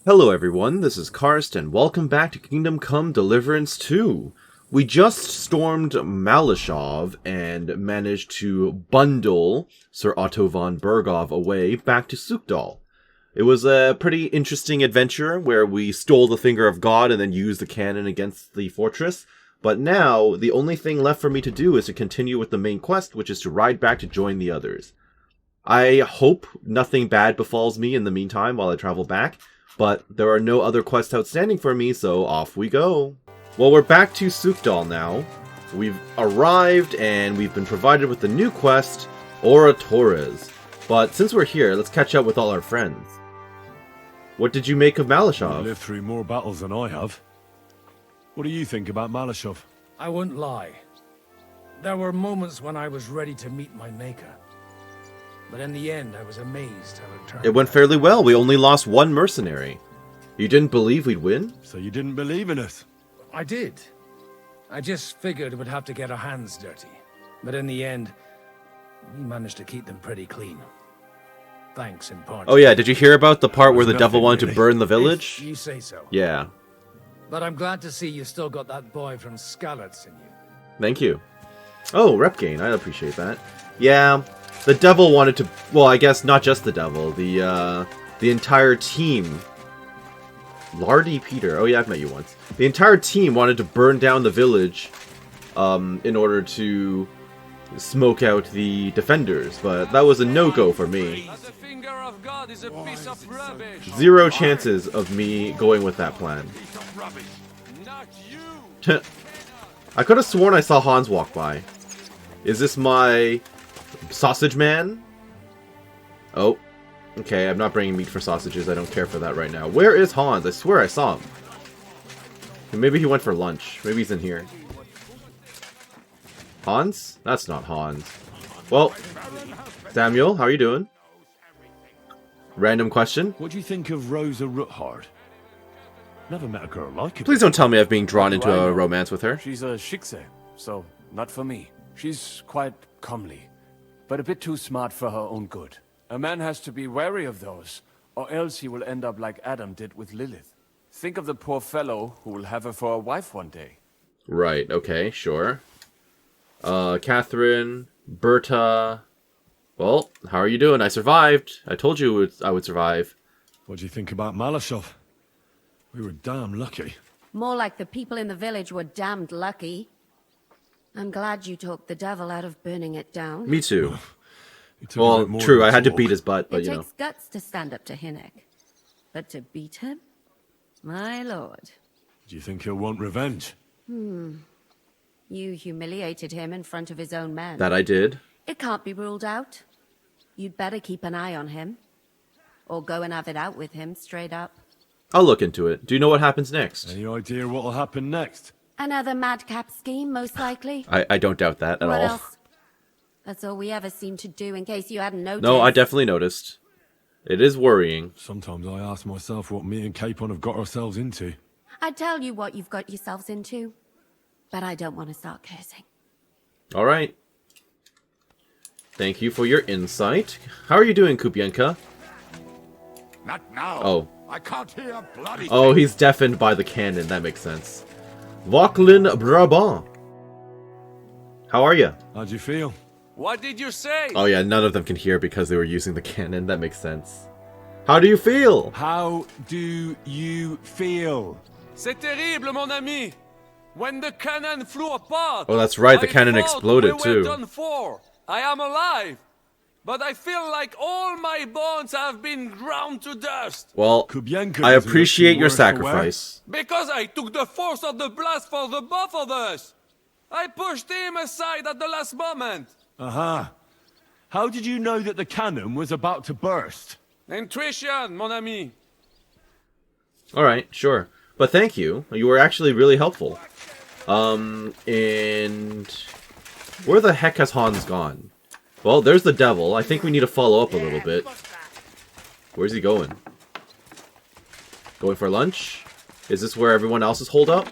Hello everyone, this is Karst, and welcome back to Kingdom Come Deliverance 2. We just stormed Malashov and managed to bundle Sir Otto Von Bergow away back to Sukdal. It was a pretty interesting adventure where we stole the Finger of God and then used the cannon against the fortress. But now, the only thing left for me to do is to continue with the main quest, which is to ride back to join the others. I hope nothing bad befalls me in the meantime while I travel back. But there are no other quests outstanding for me, so off we go. Well, we're back to Sukdal now. We've arrived, and we've been provided with the new quest, Oratores. But since we're here, let's catch up with all our friends. What did you make of Malashov? You lived through more battles than I have. What do you think about Malashov? I won't lie. There were moments when I was ready to meet my maker. But in the end, I was amazed how it turned It went out. fairly well. We only lost one mercenary. You didn't believe we'd win? So you didn't believe in us? I did. I just figured we'd have to get our hands dirty. But in the end, we managed to keep them pretty clean. Thanks in part. Oh yeah, did you hear about the part where the Nothing devil wanted to really. burn the If village? you say so. Yeah. But I'm glad to see you still got that boy from Skalitz in you. Thank you. Oh, rep gain. I appreciate that. Yeah, the devil wanted to... Well, I guess not just the devil. The entire team... Lardy Peter. Oh yeah, I've met you once. The entire team wanted to burn down the village in order to smoke out the defenders, but that was a no-go for me. The finger of God is a piece of rubbish. Zero chances of me going with that plan. Not you. I could have sworn I saw Hans walk by. Is this my sausage man? Oh, okay, I'm not bringing meat for sausages. I don't care for that right now. Where is Hans? I swear I saw him. Maybe he went for lunch. Maybe he's in here. Hans? That's not Hans. Well, Samuel, how are you doing? Random question. What do you think of Rosa Ruthard? Never met a girl like it. Please don't tell me I'm being drawn into a romance with her. She's a Schickse, so not for me. She's quite comely, but a bit too smart for her own good. A man has to be wary of those, or else he will end up like Adam did with Lilith. Think of the poor fellow who will have her for a wife one day. Right, okay, sure. Catherine, Berta... Well, how are you doing? I survived. I told you I would survive. What do you think about Malashov? We were damn lucky. More like the people in the village were damned lucky. I'm glad you talked the devil out of burning it down. Me too. It took a Well, bit more true, than I had to talk. beat his butt, but It you know. takes guts to stand up to Hinnek. But to beat him? My lord. Do you think he'll want revenge? You humiliated him in front of his own men. That I did. It can't be ruled out. You'd better keep an eye on him. Or go and have it out with him, straight up. I'll look into it. Do you know what happens next? Any idea what'll happen next? Another madcap scheme, most likely. I don't doubt that at What all. else? That's all we ever seem to do, in case you hadn't noticed. No, I definitely noticed. It is worrying. Sometimes I ask myself what me and Capon have got ourselves into. I tell you what you've got yourselves into. But I don't want to start cursing. Alright. Thank you for your insight. How are you doing, Kubienka? Not now. Oh. I can't hear a bloody Oh, he's deafened by the cannon. That makes sense. Vauquelin Brabant. How are you? How'd you feel? What did you say? Oh yeah, none of them can hear because they were using the cannon. That makes sense. How do you feel? How do you feel? C'est terrible, mon ami. When the cannon flew apart. Oh, that's right, the I cannon thought exploded, we too. were done for. I am alive, but I feel like all my bones have been ground to dust Well, Kubienka I doesn't appreciate look your too worse for wear. sacrifice. because I took the force of the blast for the both of us. I pushed him aside at the last moment. Aha. How did you know that the cannon was about to burst? Intuition, mon ami. Alright, sure. But thank you. You were actually really helpful. And... Where the heck has Hans gone? Well, there's the devil. I think we need to follow up a little bit. Where's he going? Going for lunch? Is this where everyone else is holed up?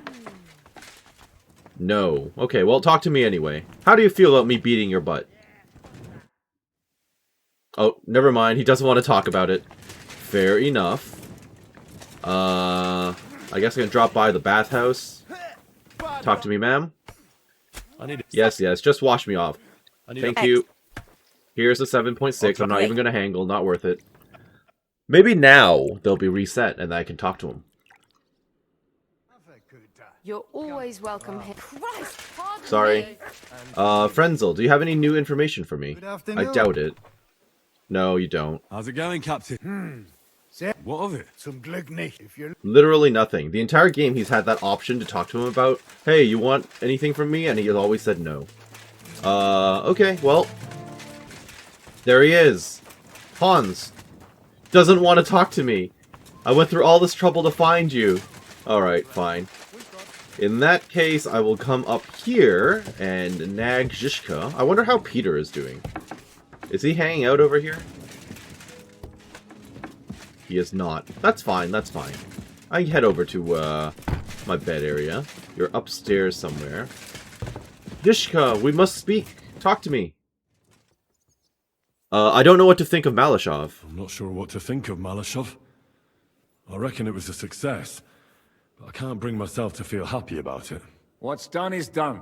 No. Okay, well, talk to me anyway. How do you feel about me beating your butt? Oh, never mind. He doesn't want to talk about it. Fair enough. I guess I can drop by the bathhouse. Talk to me, ma'am. I need it. Yes, yes, just wash me off. Thank you. Here's a 7.6. I'm not even going to haggle. Not worth it. Maybe now they'll be reset and I can talk to them. You're always welcome here. Christ, pardon Sorry. me. Frenzel, do you have any new information for me? I doubt it. No, you don't. How's it going, Captain? What of it? Zum Glück nicht. If you're Literally nothing. The entire game he's had that option to talk to him about, hey, you want anything from me? And he has always said no. Okay, well. There he is. Hans. Doesn't want to talk to me. I went through all this trouble to find you. Alright, fine. In that case, I will come up here and nag Zhishka. I wonder how Peter is doing. Is he hanging out over here? He is not. That's fine, that's fine. I can head over to my bed area. You're upstairs somewhere. Zhishka, we must speak. Talk to me. I don't know what to think of Malashov. I'm not sure what to think of Malashov. I reckon it was a success, but I can't bring myself to feel happy about it. What's done is done.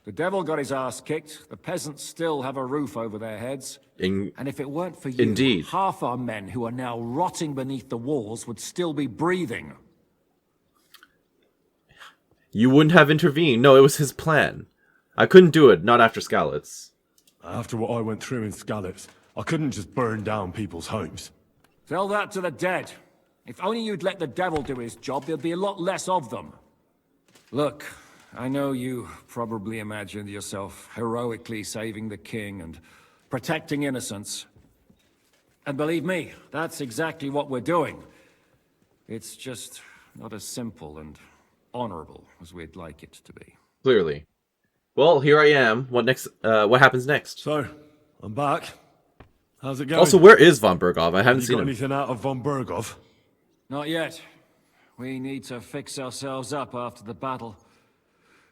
The devil got his ass kicked, the peasants still have a roof over their heads. And if it weren't for you, Indeed. half our men who are now rotting beneath the walls would still be breathing. You wouldn't have intervened. No, it was his plan. I couldn't do it, not after Skalitz. After what I went through in Skalitz, I couldn't just burn down people's homes. Tell that to the dead. If only you'd let the devil do his job, there'd be a lot less of them. Look, I know you probably imagined yourself heroically saving the king and protecting innocents. And believe me, that's exactly what we're doing. It's just not as simple and honorable as we'd like it to be. Clearly. Well, here I am. What next? What happens next? So, I'm back. How's it going? Also, where is Von Bergow? I haven't you seen got him. anything out of Von Bergow? Not yet. We need to fix ourselves up after the battle.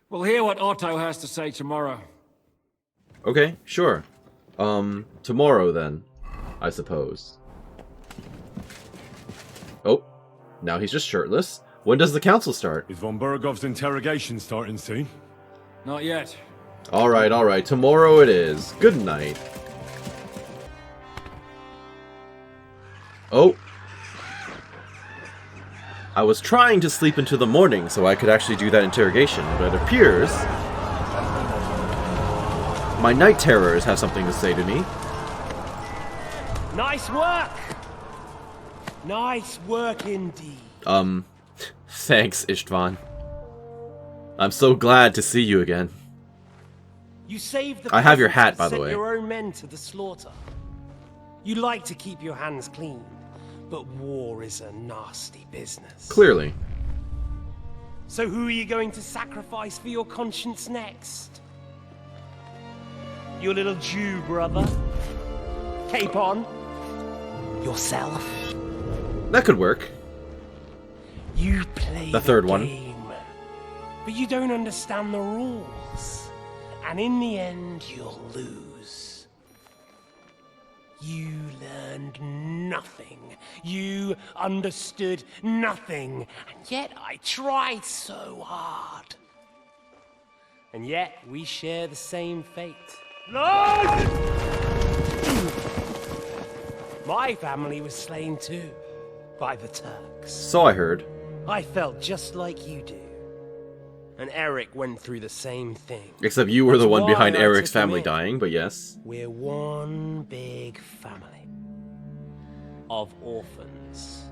We'll hear what Otto has to say tomorrow. Okay, sure. Tomorrow then, I suppose. Oh, now he's just shirtless. When does the council start? Is Von Bergow's interrogation starting soon? Not yet. Alright, tomorrow it is. Good night. Oh. I was trying to sleep into the morning so I could actually do that interrogation, but it appears my night terrors have something to say to me. Nice work! Nice work indeed. Thanks, Istvan. I'm so glad to see you again. You saved the I have your peasants hat, by and the sent way. your own men to the slaughter. You like to keep your hands clean, but war is a nasty business. Clearly. So who are you going to sacrifice for your conscience next? Your little Jew brother? Cape on? Yourself? That could work. You play The third one. game, but you don't understand the rules. And in the end, you'll lose. You learned nothing. You understood nothing. And yet I tried so hard. And yet we share the same fate. Lord! My family was slain too, by the Turks. So I heard. I felt just like you do. And Eric went through the same thing. Except you were the That's one why behind I Eric's took him family in. dying, but yes. We're one big family. Of orphans.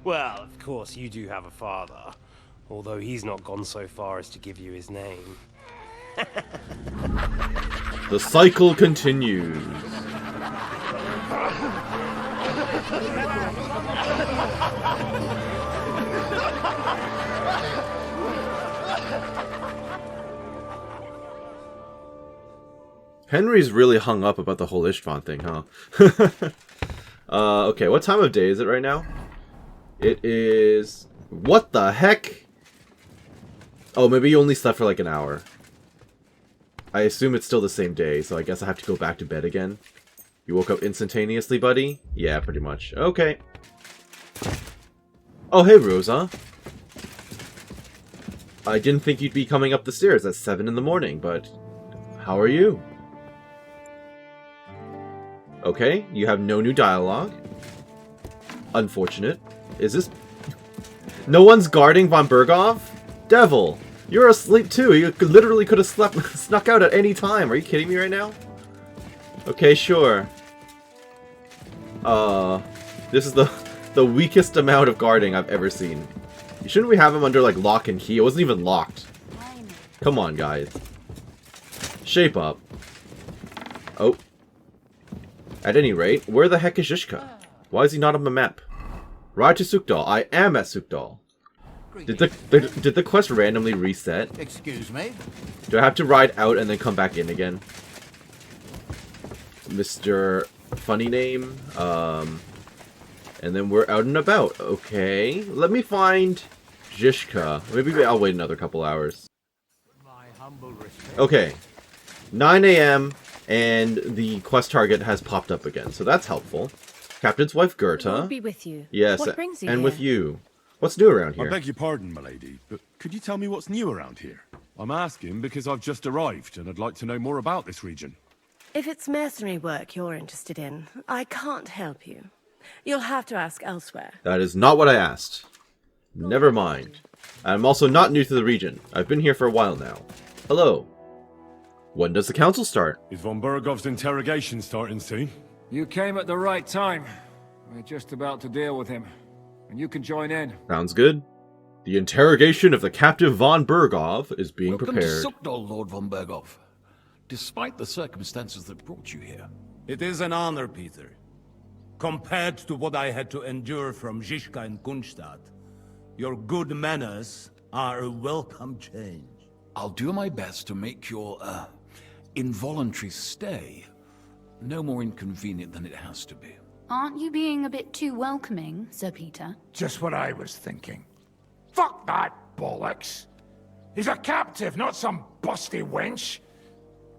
Well, of course, you do have a father. Although he's not gone so far as to give you his name. The cycle continues. Henry's really hung up about the whole Istvan thing, huh? Okay, what time of day is it right now? It is... What the heck? Oh, maybe you only slept for like an hour. I assume it's still the same day, so I guess I have to go back to bed again. You woke up instantaneously, buddy? Yeah, pretty much. Okay. Oh, hey, Rosa. I didn't think you'd be coming up the stairs at 7 in the morning, but how are you? Okay, you have no new dialogue. Unfortunate. Is this... No one's guarding Von Bergow? Devil, you're asleep too. You literally could have snuck out at any time. Are you kidding me right now? Okay, sure. This is the weakest amount of guarding I've ever seen. Shouldn't we have him under, like, lock and key? It wasn't even locked. Come on, guys. Shape up. Oh. At any rate, where the heck is Zhishka? Why is he not on the map? Ride to Sukdal. I am at Sukdal. Did the quest randomly reset? Excuse me? Do I have to ride out and then come back in again? Mr. Funny Name. And then we're out and about. Okay. Let me find Zhishka. Maybe I'll wait another couple hours. Okay. 9 a.m. and the quest target has popped up again, so that's helpful. Captain's wife Goethe. I'll be with you. Yes, What brings you and here? with you. What's new around I here? beg your pardon, milady, but could you tell me what's new around here? I'm asking because I've just arrived and I'd like to know more about this region. If it's mercenary work you're interested in, I can't help you. You'll have to ask elsewhere. That is not what I asked. Never mind. I'm also not new to the region. I've been here for a while now. Hello. When does the council start? Is Von Bergow's interrogation starting soon? You came at the right time. We're just about to deal with him. And you can join in. Sounds good. The interrogation of the captive Von Bergow is being prepared. Welcome to Sukdal, Lord Von Bergow. Despite the circumstances that brought you here. It is an honor, Peter. Compared to what I had to endure from Zhishka and Kunstadt, your good manners are a welcome change. I'll do my best to make your, involuntary stay no more inconvenient than it has to be. Aren't you being a bit too welcoming, Sir Peter? Just what I was thinking. Fuck that bollocks. He's a captive, not some busty wench.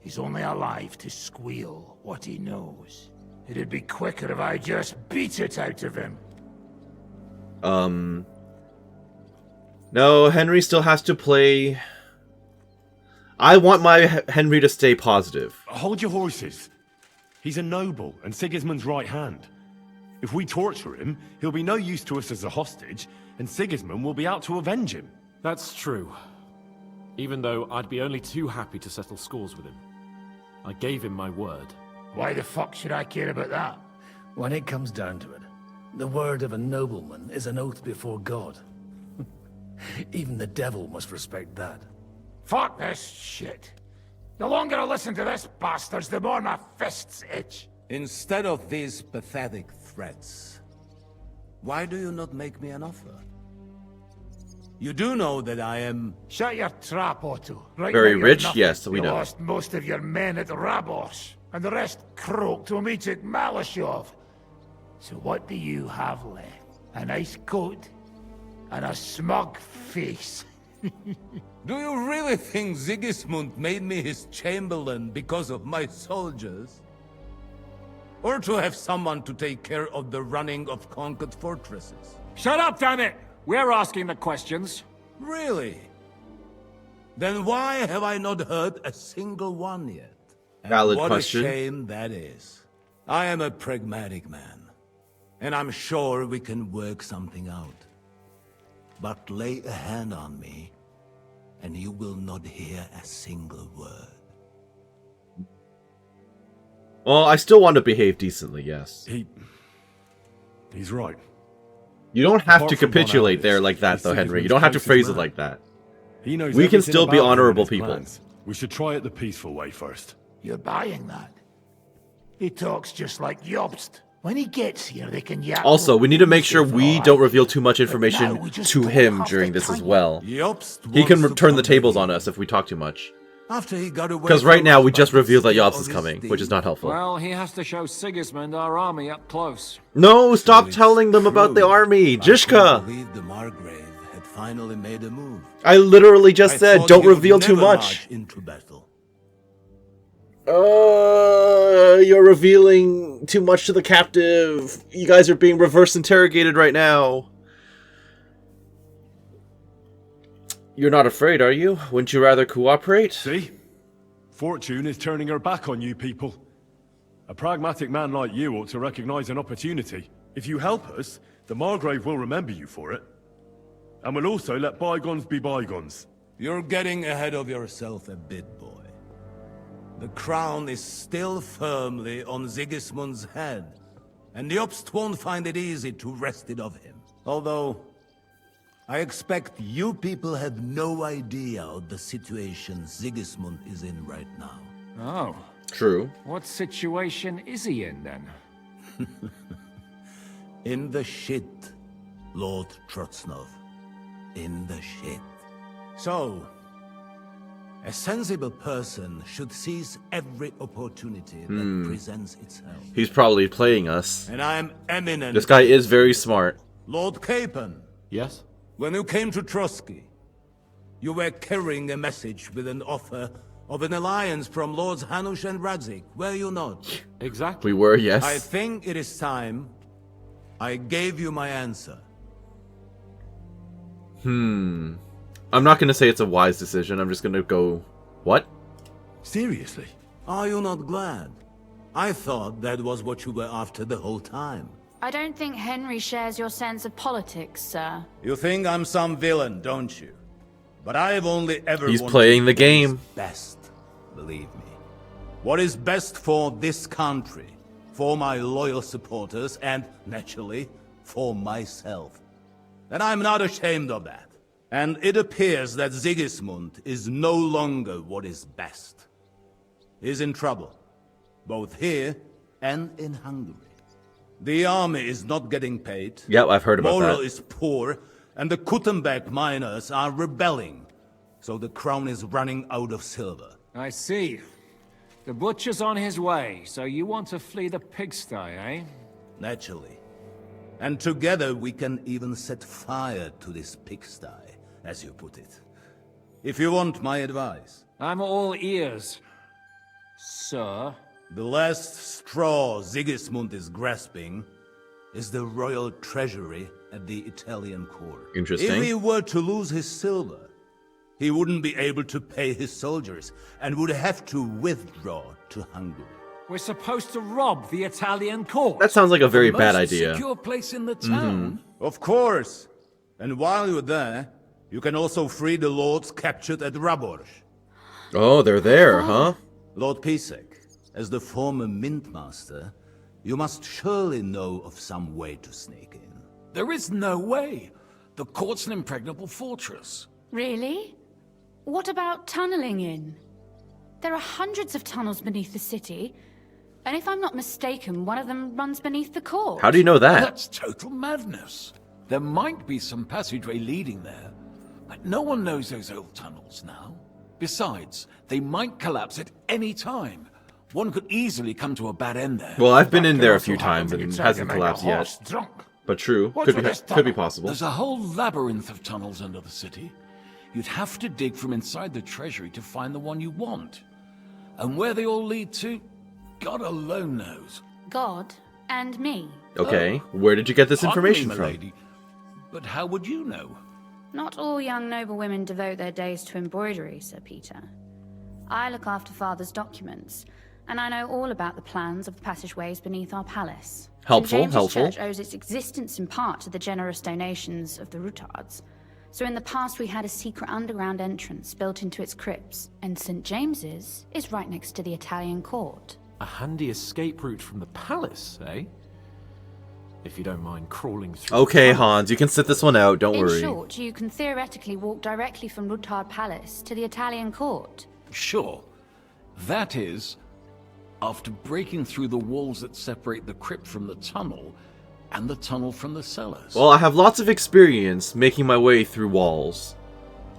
He's only alive to squeal what he knows. It'd be quicker if I just beat it out of him. No, Henry still has to play... I want my Henry to stay positive. Hold your horses. He's a noble and Sigismund's right hand. If we torture him, he'll be no use to us as a hostage, and Sigismund will be out to avenge him. That's true. Even though I'd be only too happy to settle scores with him. I gave him my word. Why the fuck should I care about that? When it comes down to it, the word of a nobleman is an oath before God. Even the devil must respect that. Fuck this shit. The longer I listen to this bastards, the more my fists itch. Instead of these pathetic threats, why do you not make me an offer? You do know that I am... Shut your trap, Otto. Right Very now you're rich? nothing. Yes, we You know. lost most of your men at Rabos, and the rest croaked when we took Malashov. So what do you have left? A nice coat? And a smug face? Do you really think Sigismund made me his chamberlain because of my soldiers? Or to have someone to take care of the running of conquered fortresses? Shut up, damn it! We're asking the questions. Really? Then why have I not heard a single one yet? And Valid what question. a shame that is. I am a pragmatic man, and I'm sure we can work something out. But lay a hand on me, and you will not hear a single word. Well, I still want to behave decently, yes. He's right. You don't have Apart to from capitulate Von there Albus, like that, he's though, Henry. Sigismund's You don't have to closest phrase it man. like that. He knows We can everything still be about him and honorable his people. plans. We should try it the peaceful way first. You're buying that? He talks just like Jobst. When he gets here, they can yap. Also, we need to make sure we don't reveal too much now information we just to don't him have during the this as time. well. Jobst He can wants to turn the come tables here. on us if we talk too much. After he got away Because right from now us we by just the revealed that skin Jobst of is his coming, teeth. which is not helpful. Well, he has to show Sigismund our army up close. No, stop telling them about the army! I Zhishka! believe the Margrave had finally made a move. I literally just I said, thought don't he would reveal too never much! march into battle. You're revealing too much to the captive. You guys are being reverse interrogated right now. You're not afraid, are you? Wouldn't you rather cooperate? See? Fortune is turning her back on you people. A pragmatic man like you ought to recognize an opportunity. If you help us, the Margrave will remember you for it. And will also let bygones be bygones. You're getting ahead of yourself a bit, boy. The crown is still firmly on Sigismund's head, and the Obst won't find it easy to wrest it of him. Although, I expect you people have no idea of the situation Sigismund is in right now. Oh. True. What situation is he in, then? In the shit, Lord Trotsnov. In the shit. So, a sensible person should seize every opportunity that presents itself. He's probably playing us. And I'm eminent. This guy is very smart. Lord Capon. Yes? When you came to Trotsky, you were carrying a message with an offer of an alliance from Lords Hanush and Radzik, were you not? Exactly. We were, yes. I think it is time I gave you my answer. I'm not going to say it's a wise decision. I'm just going to go, what? Seriously? Are you not glad? I thought that was what you were after the whole time. I don't think Henry shares your sense of politics, sir. You think I'm some villain, don't you? But I've only ever He's wanted playing the what game. is best, believe me. What is best for this country, for my loyal supporters, and, naturally, for myself. And I'm not ashamed of that. And it appears that Sigismund is no longer what is best. He's in trouble, both here and in Hungary. The army is not getting paid. Yep, I've heard about Morale that. is poor, and the Kuttenberg miners are rebelling. So the crown is running out of silver. I see. The butcher's on his way, so you want to flee the pigsty, eh? Naturally. And together we can even set fire to this pigsty, as you put it. If you want my advice. I'm all ears, sir. The last straw Sigismund is grasping is the royal treasury at the Italian court. Interesting. If he were to lose his silver, he wouldn't be able to pay his soldiers and would have to withdraw to Hungary. We're supposed to rob the Italian court. That sounds like a very bad idea. Secure place in the town. Of course. And while you're there, you can also free the lords captured at Raborj. Oh, they're there, huh? Lord Pisek, as the former mintmaster, you must surely know of some way to sneak in. There is no way. The court's an impregnable fortress. Really? What about tunneling in? There are hundreds of tunnels beneath the city, and if I'm not mistaken, one of them runs beneath the court. How do you know that? That's total madness. There might be some passageway leading there, but no one knows those old tunnels now. Besides, they might collapse at any time. One could easily come to a bad end there. Well, I've been in there a few times and it hasn't collapsed yet. But true, could be possible. There's a whole labyrinth of tunnels under the city. You'd have to dig from inside the treasury to find the one you want. And where they all lead to, God alone knows. God and me. Okay, where did you get this Pardon me, information from? milady, but how would you know? Not all young noble women devote their days to embroidery, Sir Peter. I look after Father's documents, and I know all about the plans of the passageways beneath our palace. Helpful, St. James's helpful. Church owes its existence in part to the generous donations of the Routards. So in the past we had a secret underground entrance built into its crypts, and St. James's is right next to the Italian court. A handy escape route from the palace, eh? If you don't mind crawling through. Okay, Hans, you can sit this one out, don't worry. In short, you can theoretically walk directly from Routard Palace to the Italian court. Sure. That is, after breaking through the walls that separate the crypt from the tunnel, and the tunnel from the cellars. Well, I have lots of experience making my way through walls.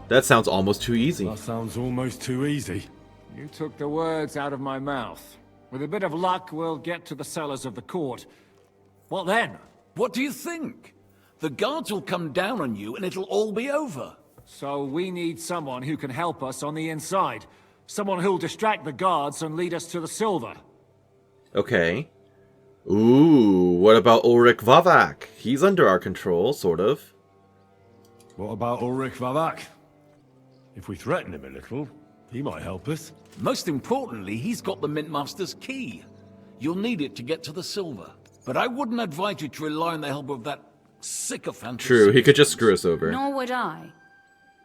That sounds almost too easy. That sounds almost too easy. You took the words out of my mouth. With a bit of luck, we'll get to the cellars of the court. What then? What do you think? The guards will come down on you and it'll all be over. So we need someone who can help us on the inside. Someone who'll distract the guards and lead us to the silver. Okay. Ooh, what about Ulrich Vavak? He's under our control, sort of. What about Ulrich Vavak? If we threaten him a little, he might help us. Most importantly, he's got the Mintmaster's key. You'll need it to get to the silver. But I wouldn't advise you to rely on the help of that sycophant. True, he could just screw us over. Nor would I.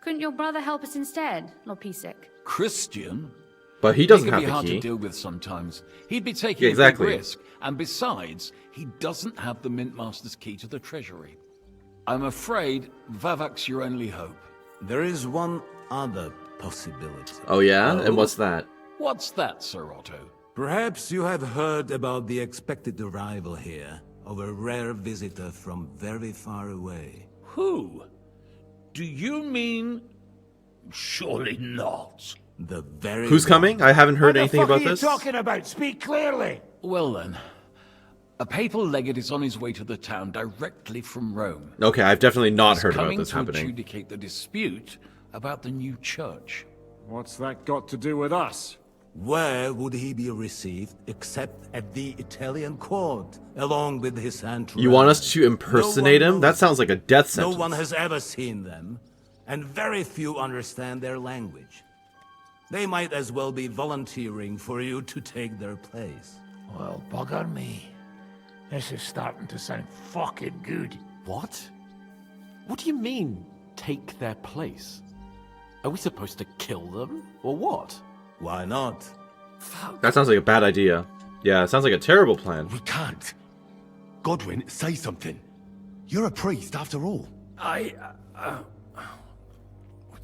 Couldn't your brother help us instead, Lord Pisek? Christian? But he doesn't can have be the hard key. to deal with sometimes. He'd be taking Yeah, exactly. a big risk. And besides, he doesn't have the Mintmaster's key to the treasury. I'm afraid Vavak's your only hope. There is one other possibility. Oh yeah? And what's that? What's that, Sir Otto? Perhaps you have heard about the expected arrival here of a rare visitor from very far away. Who? Do you mean... Surely not. The very Who's coming? I haven't heard anything about What this. are you talking about? Speak clearly. Well then, a papal legate is on his way to the town directly from Rome. Okay, I've definitely not heard about Coming this to happening. adjudicate the dispute about the new church. What's that got to do with us? Where would he be received except at the Italian court, along with his entourage? You want us to impersonate him? That sounds like a death No sentence. one has ever seen them, and very few understand their language. They might as well be volunteering for you to take their place. Well, bugger me. This is starting to sound fucking good. What? What do you mean, take their place? Are we supposed to kill them, or what? Why not? That sounds like a bad idea. Yeah, it sounds like a terrible plan. We can't. Godwin, say something. You're a priest, after all.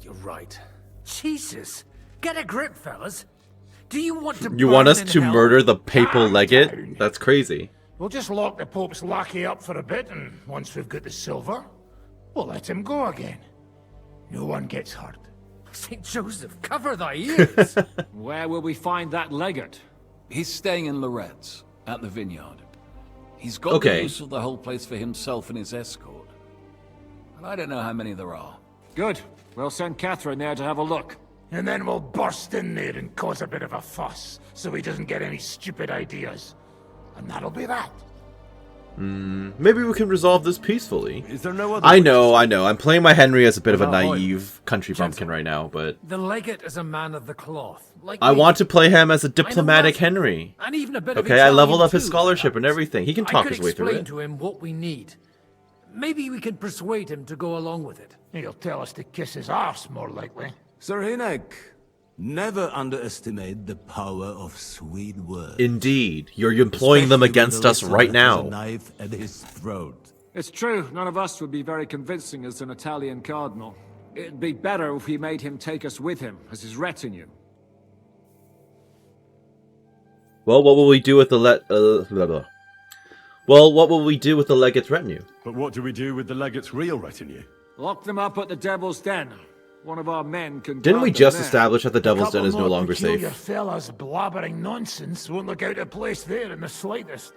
You're right. Jesus! Get a grip, fellas. Do you want to You want burn us in to hell? murder the papal Calm legate? down. That's crazy. We'll just lock the Pope's lackey up for a bit, and once we've got the silver, we'll let him go again. No one gets hurt. St. Joseph, cover thy ears! Where will we find that legate? He's staying in Loretz, at the vineyard. He's got Okay. the use of the whole place for himself and his escort. And I don't know how many there are. Good. We'll send Catherine there to have a look. And then we'll burst in there and cause a bit of a fuss, so he doesn't get any stupid ideas. And that'll be that. Maybe we can resolve this peacefully. Is there no other I way know. to- I'm playing my Henry as a bit of a Without naive country bumpkin right now, but The legate is a man of the cloth. Like I me. want to play him as a diplomatic that. Henry. And even a bit of Okay, I Italian leveled up his too, scholarship and perhaps. everything. He can I talk could his way through explain it. to him what we need. Maybe we can persuade him to go along with it. He'll tell us to kiss his arse, more likely. Sir Hinek, never underestimate the power of sweet words. Indeed, you're employing them Especially against when the us right listener has now. a knife at his throat. It's true, none of us would be very convincing as an Italian cardinal. It'd be better if we made him take us with him, as his retinue. Well, what will we do with the blah, blah. Well, what will we do with the legate's retinue? But what do we do with the legate's real retinue? Lock them up at the Devil's Den. One of our men can Didn't guard we them just there. establish that the Devil's Den Couple is no more longer peculiar safe? fellas blabbering nonsense won't look out of place there in the slightest.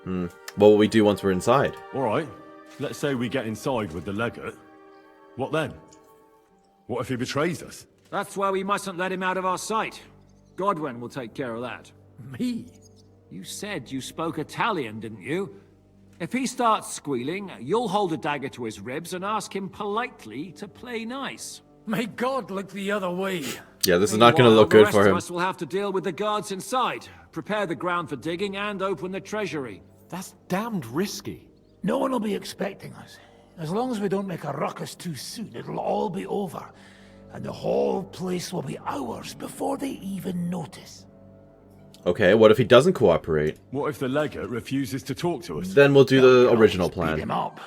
What will we do once we're inside? All right, let's say we get inside with the legate. What then? What if he betrays us? That's why we mustn't let him out of our sight. Godwin will take care of that. Me? You said you spoke Italian, didn't you? If he starts squealing, you'll hold a dagger to his ribs and ask him politely to play nice. May God look the other way. Yeah, this is not going to Meanwhile, look good the rest for of him. us will have to deal with the guards inside, prepare the ground for digging, and open the treasury. That's damned risky. No one will be expecting us. As long as we don't make a ruckus too soon, it'll all be over. And the whole place will be ours before they even notice. Okay, what if he doesn't cooperate? What if the legate refuses to talk to us? Then we'll do the We'll original just beat him plan. up.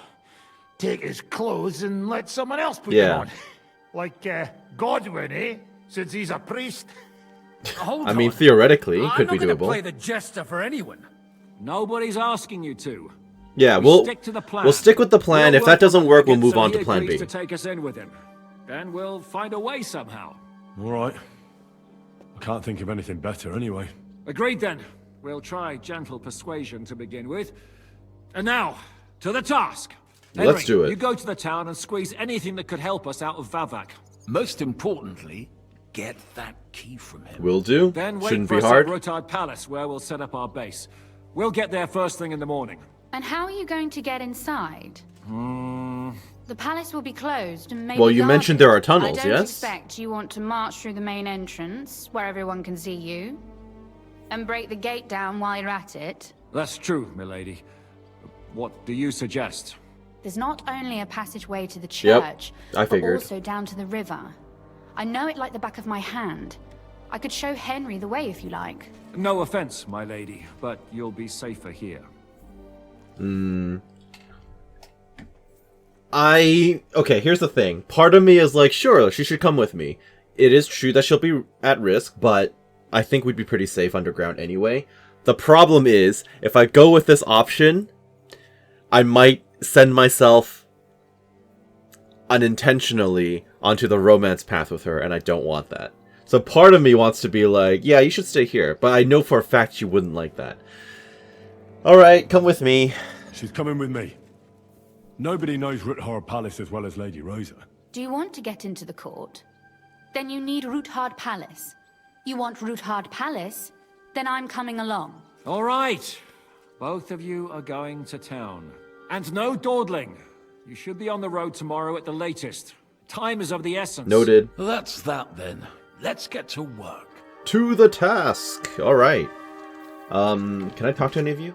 Take his clothes and let someone else put Yeah. them on. Like Godwin, eh? Since he's a priest. Hold I mean, on. theoretically, it I'm could not be going to play doable. the jester for anyone. Nobody's asking you to. Yeah, We we'll stick to the plan. we'll stick with the plan. We'll If that work doesn't on work, we'll Legate move so on he to plan agrees B. to take us in with him. Then we'll find a way somehow. All right. I can't think of anything better anyway. Agreed then. We'll try gentle persuasion to begin with. And now, to the task. Let's Henry, do it. You go to the town and squeeze anything that could help us out of Vavak. Most importantly, get that key from him. Will do. Then wait Shouldn't for be us hard. at Rotard Palace, where we'll set up our base. We'll get there first thing in the morning. And how are you going to get inside? The palace will be closed and maybe Well, you mentioned there are guarded. tunnels, I don't yes? expect you want to march through the main entrance, where everyone can see you, and break the gate down while you're at it. That's true, milady. What do you suggest? There's not only a passageway to the Yep, church, I but figured. also down to the river. I know it like the back of my hand. I could show Henry the way if you like. No offense, my lady, but you'll be safer here. Okay, here's the thing. Part of me is like, sure, she should come with me. It is true that she'll be at risk, but I think we'd be pretty safe underground anyway. The problem is, if I go with this option, I might send myself unintentionally onto the romance path with her, and I don't want that. So part of me wants to be like, yeah, you should stay here, but I know for a fact she wouldn't like that. Alright, come with me. She's coming with me. Nobody knows Ruthard Palace as well as Lady Rosa. Do you want to get into the court? Then you need Ruthard Palace. You want Ruthard Palace? Then I'm coming along. All right. Both of you are going to town. And no dawdling. You should be on the road tomorrow at the latest. Time is of the essence. Noted. Well, that's that then. Let's get to work. To the task. Alright. Can I talk to any of you?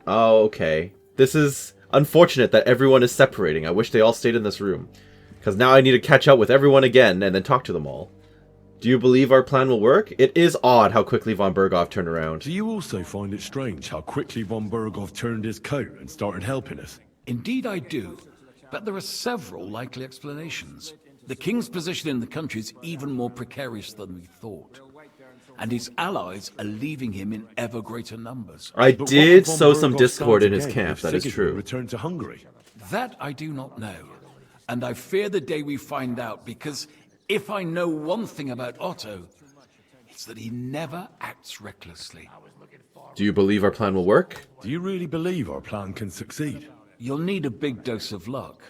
Oh, okay. This is unfortunate that everyone is separating. I wish they all stayed in this room. Because now I need to catch up with everyone again and then talk to them all. Do you believe our plan will work? It is odd how quickly Von Bergow turned around. Do you also find it strange how quickly Von Bergow turned his coat and started helping us? Indeed I do, but there are several likely explanations. The king's position in the country is even more precarious than we thought. And his allies are leaving him in ever greater numbers. I did sow some discord in his camp, that is true. Returned to Hungary. That I do not know. And I fear the day we find out, because if I know one thing about Otto, it's that he never acts recklessly. Do you believe our plan will work? Do you really believe our plan can succeed? You'll need a big dose of luck.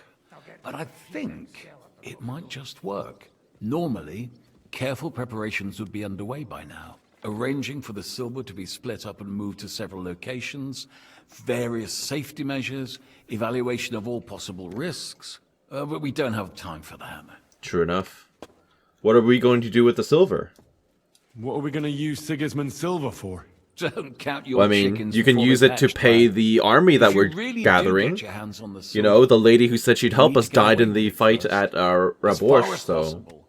But I think it might just work. Normally, careful preparations would be underway by now. Arranging for the silver to be split up and moved to several locations, various safety measures, evaluation of all possible risks. But we don't have time for that. True enough. What are we going to do with the silver? What are we going to use Sigismund's silver for? Don't count your Well, I mean, chickens you can before use they're it to hatched, pay lad. the army that If you we're really do gathering. get your hands on the You silver, know, the lady who said she'd help need us to get died in away the with it fight first. at our As far Raborsch, as so... possible.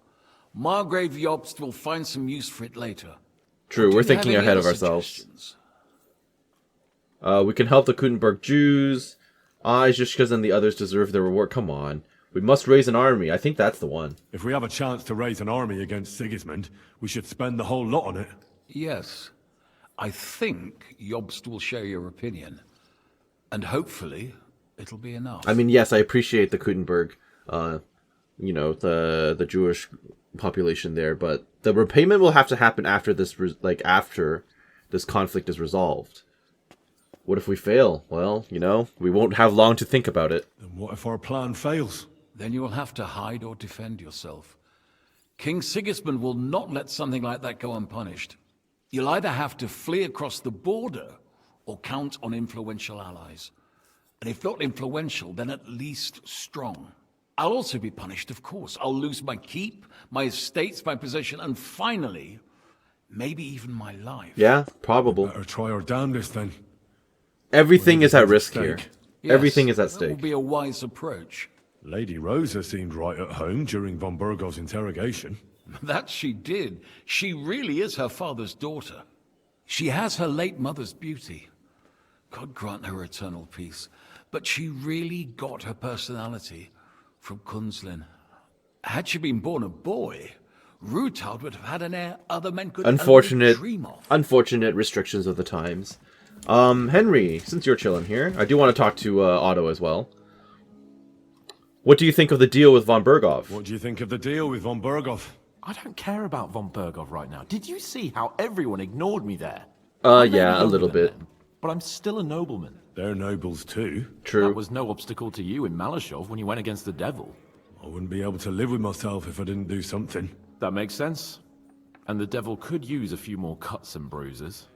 Margrave Jobst will find some use for it later. True, Do we're you have thinking any ahead of other ourselves. suggestions? We can help the Kutenberg Jews. just because then the others deserve their reward. Come on. We must raise an army. I think that's the one. If we have a chance to raise an army against Sigismund, we should spend the whole lot on it. Yes. I think Jobst will share your opinion. And hopefully, it'll be enough. I mean, yes, I appreciate the Kutenberg, the Jewish population there, but the repayment will have to happen after this, after this conflict is resolved. What if we fail? Well, we won't have long to think about it. Then what if our plan fails? Then you will have to hide or defend yourself. King Sigismund will not let something like that go unpunished. You'll either have to flee across the border or count on influential allies. And if not influential, then at least strong. I'll also be punished, of course. I'll lose my keep, my estates, my position, and finally, maybe even my life. Yeah, probable. Better try our damnedest then. Everything is at risk stake. here. Yes, Everything is at That will stake. be a wise approach. Lady Rosa seemed right at home during Von Bergow's interrogation. That she did. She really is her father's daughter. She has her late mother's beauty. God grant her eternal peace. But she really got her personality from Kunzlin. Had she been born a boy, Ruthard would have had an heir other men could only dream of. Unfortunate restrictions of the times. Henry, since you're chilling here, I do want to talk to Otto as well. What do you think of the deal with Von Bergow? What do you think of the deal with Von Bergow? I don't care about Von Bergow right now. Did you see how everyone ignored me there? Yeah, a little bit. But I'm still a nobleman. They're nobles too. True. That was no obstacle to you in Malashov when you went against the devil. I wouldn't be able to live with myself if I didn't do something. That makes sense. And the devil could use a few more cuts and bruises.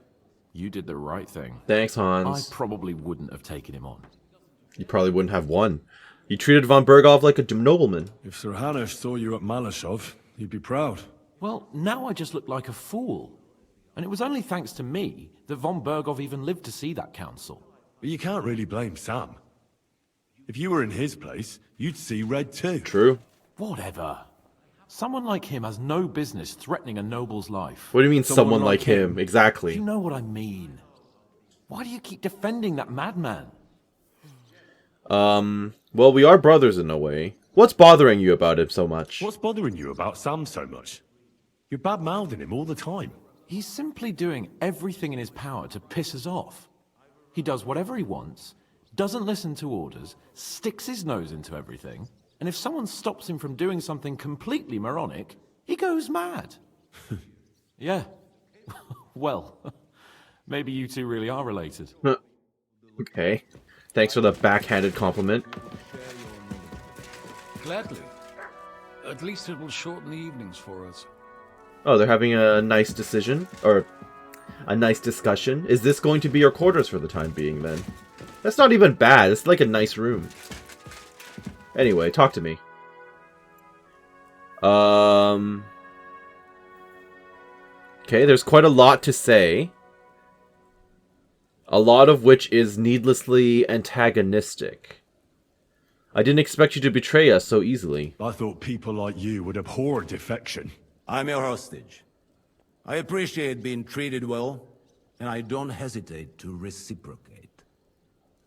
You did the right thing. Thanks, Hans. I probably wouldn't have taken him on. You probably wouldn't have won. You treated von Bergow like a nobleman. If Sir Hanush saw you at Malashov, he'd be proud. Well, now I just look like a fool. And it was only thanks to me that von Bergow even lived to see that council. But you can't really blame Sam. If you were in his place, you'd see red too. True. Whatever. Someone like him has no business threatening a noble's life. What do you mean, someone like him? Exactly. You know what I mean. Why do you keep defending that madman? Well, we are brothers in a way. What's bothering you about him so much? What's bothering you about Sam so much? You're bad-mouthing him all the time. He's simply doing everything in his power to piss us off. He does whatever he wants, doesn't listen to orders, sticks his nose into everything, and if someone stops him from doing something completely moronic, he goes mad. Yeah. Well, maybe you two really are related. Okay. Thanks for the backhanded compliment. Gladly. At least it will shorten the evenings for us. Oh, they're having a nice decision, or a nice discussion. Is this going to be your quarters for the time being, then? That's not even bad. It's like a nice room. Anyway, talk to me. Okay, there's quite a lot to say. A lot of which is needlessly antagonistic. I didn't expect you to betray us so easily. I thought people like you would abhor defection. I'm your hostage. I appreciate being treated well, and I don't hesitate to reciprocate.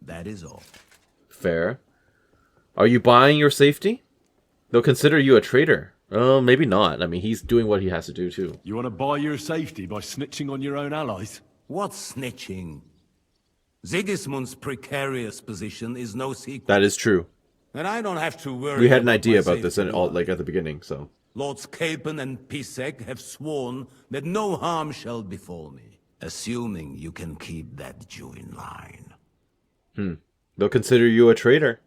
That is all. Fair. Are you buying your safety? They'll consider you a traitor. Oh, maybe not. I mean, he's doing what he has to do, too. You want to buy your safety by snitching on your own allies? What's snitching? Sigismund's precarious position is no secret. That is true. And I don't have to worry. We had an idea about this at the beginning, so. Lords Capon and Pisek have sworn that no harm shall befall me, assuming you can keep that Jew in line. They'll consider you a traitor.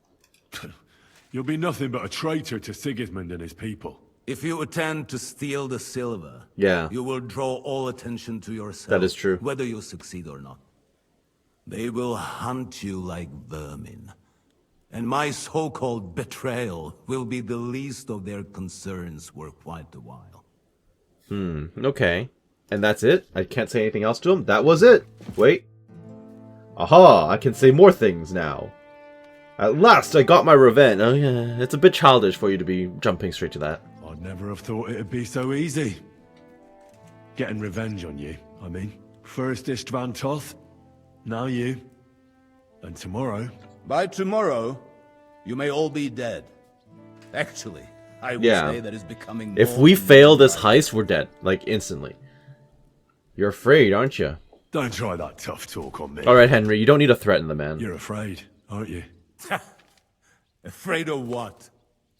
You'll be nothing but a traitor to Sigismund and his people. If you attempt to steal the silver, yeah, you will draw all attention to yourself. That is true. Whether you succeed or not. They will hunt you like vermin. And my so-called betrayal will be the least of their concerns for quite a while. Okay. And that's it? I can't say anything else to him? That was it! Wait. Aha! I can say more things now. At last I got my revenge. Oh yeah, it's a bit childish for you to be jumping straight to that. I'd never have thought it'd be so easy. Getting revenge on you, I mean. First Istvan Toth, now you. And tomorrow... By tomorrow, you may all be dead. Actually, I would say that is becoming if more we fail this heist, we're dead. Like, instantly. You're afraid, aren't you? Don't try that tough talk on me. Alright, Henry, you don't need to threaten the man. You're afraid, aren't you? Afraid of what?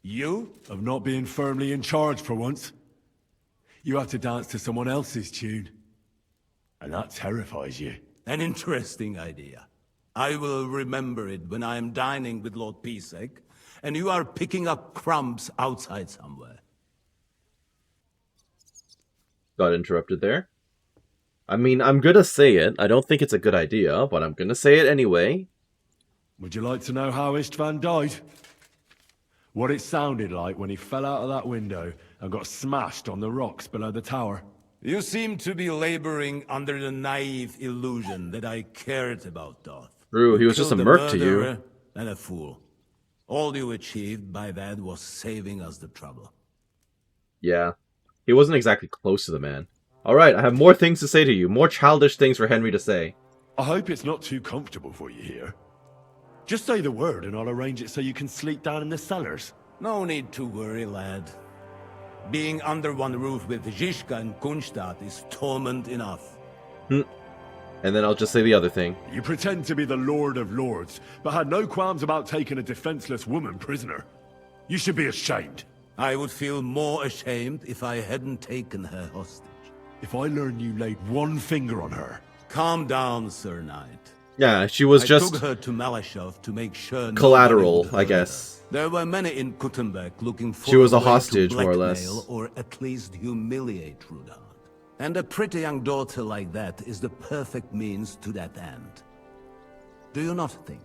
You? Of not being firmly in charge for once. You have to dance to someone else's tune. And that terrifies you. An interesting idea. I will remember it when I am dining with Lord Pisek, and you are picking up crumbs outside somewhere. Got interrupted there. I mean, I'm gonna say it. I don't think it's a good idea, but I'm gonna say it anyway. Would you like to know how Istvan died? What it sounded like when he fell out of that window and got smashed on the rocks below the tower? You seem to be laboring under the naive illusion that I cared about Doth. True, he was just a merc to you. And a fool. All you achieved by that was saving us the trouble. Yeah. He wasn't exactly close to the man. Alright, I have more things to say to you. More childish things for Henry to say. I hope it's not too comfortable for you here. Just say the word and I'll arrange it so you can sleep down in the cellars. No need to worry, lad. Being under one roof with Zizka and Kunstadt is torment enough. And then I'll just say the other thing. You pretend to be the Lord of Lords, but had no qualms about taking a defenseless woman prisoner. You should be ashamed. I would feel more ashamed if I hadn't taken her hostage. If I learn you laid one finger on her... Calm down, Sir Knight. Yeah, she was I took her to Malashov to make sure collateral, I guess. There were many in Kuttenberg looking for she was a way hostage, to more or less. or at least humiliate Rudard. And a pretty young daughter like that is the perfect means to that end. Do you not think?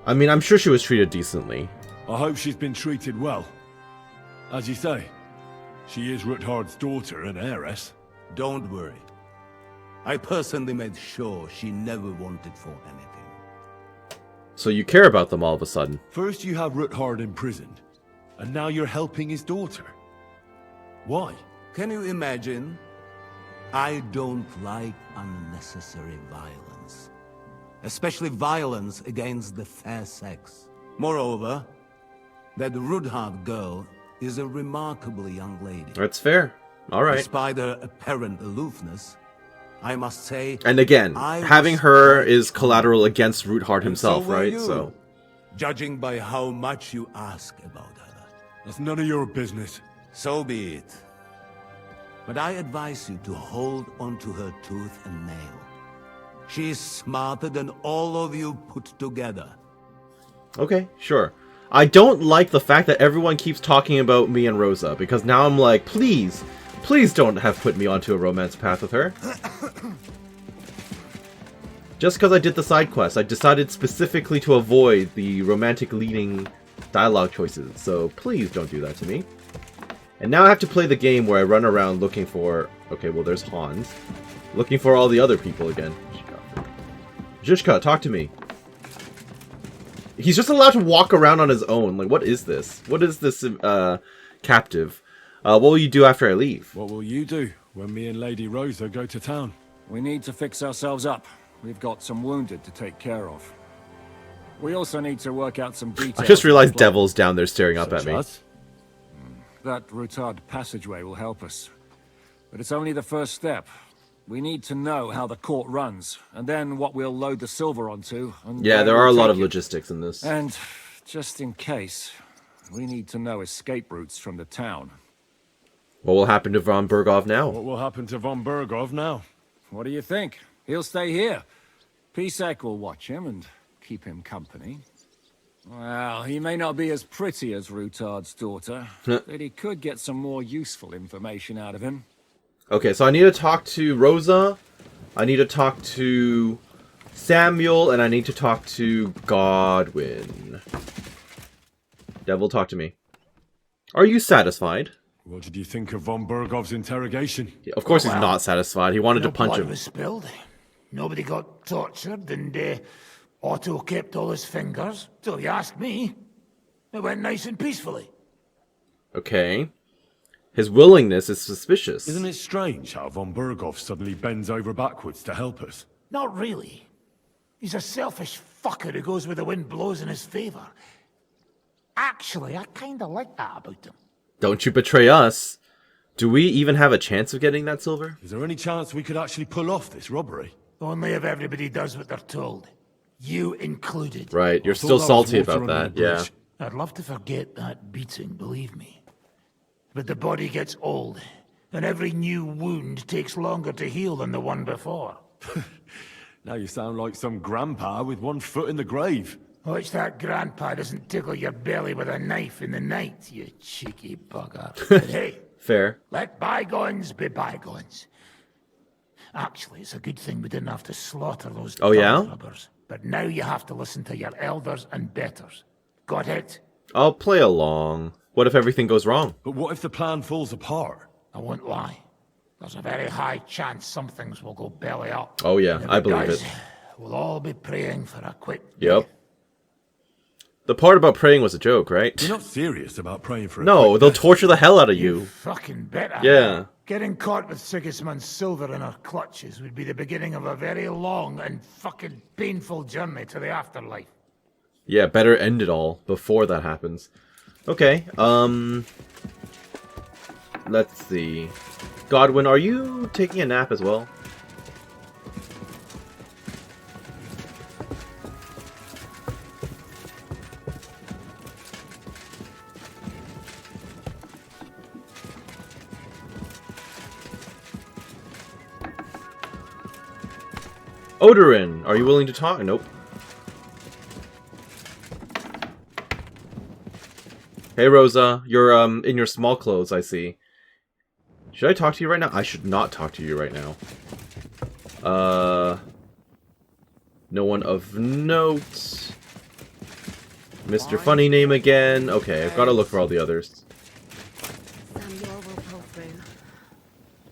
I mean, I'm sure she was treated decently. I hope she's been treated well. As you say, she is Ruthard's daughter and heiress. Don't worry. I personally made sure she never wanted for anything. So you care about them all of a sudden. First you have Ruthard imprisoned, and now you're helping his daughter. Why? Can you imagine? I don't like unnecessary violence. Especially violence against the fair sex. Moreover, that Ruthard girl is a remarkable young lady. That's fair. All right. Despite her apparent aloofness, I must say... And again, having her is collateral against Ruthard himself, so right? You, so, judging by how much you ask about her. That's none of your business. So be it. But I advise you to hold onto her tooth and nail. She is smarter than all of you put together. okay, sure. I don't like the fact that everyone keeps talking about me and Rosa, because now I'm like, please don't have put me onto a romance path with her. Just because I did the side quest, I decided specifically to avoid the romantic leading dialogue choices, so please don't do that to me. And now I have to play the game where I run around looking for... Okay, well, there's Hans. Looking for all the other people again. Zhishka, talk to me. He's just allowed to walk around on his own. Like, what is this? What is this, captive? What will you do after I leave? What will you do when me and Lady Rosa go to town? We need to fix ourselves up. We've got some wounded to take care of. We also need to work out some details. I just realized Devil's down there staring up at me. That Rutard passageway will help us. But it's only the first step. We need to know how the court runs, and then what we'll load the silver onto. And yeah, there are a lot of logistics in this. And, just in case, we need to know escape routes from the town. What will happen to Von Bergow now? What will happen to Von Bergow now? What do you think? He'll stay here. Pisek will watch him and keep him company. Well, he may not be as pretty as Rutard's daughter, but he could get some more useful information out of him. Okay, so I need to talk to Rosa, I need to talk to Samuel, and I need to talk to Godwin. Devil, talk to me. Are you satisfied? What did you think of Von Bergow's interrogation? Yeah, of course he's not satisfied. He wanted to punch blood him. was spilled. Nobody got tortured, and Otto kept all his fingers. So you ask me, it went nice and peacefully. Okay. His willingness is suspicious. Isn't it strange how Von Bergow suddenly bends over backwards to help us? Not really. He's a selfish fucker who goes where the wind blows in his favor. Actually, I kinda like that about him. Don't you betray us. Do we even have a chance of getting that silver? Is there any chance we could actually pull off this robbery? Only if everybody does what they're told. You included. Right, you're still salty about that, yeah. I'd love to forget that beating, believe me. But the body gets old, and every new wound takes longer to heal than the one before. Now you sound like some grandpa with one foot in the grave. Watch that grandpa doesn't tickle your belly with a knife in the night, you cheeky bugger. But hey, fair. Let bygones be bygones. Actually, it's a good thing we didn't have to slaughter those rubbers. But now you have to listen to your elders and betters. Got it? I'll play along. What if everything goes wrong? But what if the plan falls apart? I won't lie. There's a very high chance some things will go belly up. Oh yeah, I believe it. We'll all be praying for a quick Yep. The part about praying was a joke, right? You're not serious about praying for a No, quick they'll death. torture the hell out of you. Fucking better. Yeah. Getting caught with Sigismund's silver in our clutches would be the beginning of a very long and fucking painful journey to the afterlife. Yeah, better end it all before that happens. Okay, let's see. Godwin, are you taking a nap as well? Odorin, are you willing to talk? Nope. Hey Rosa, you're in your small clothes, I see. Should I talk to you right now? I should not talk to you right now. No one of note. Mr. Funny Name again. Okay, I've got to look for all the others. Samuel will pull through.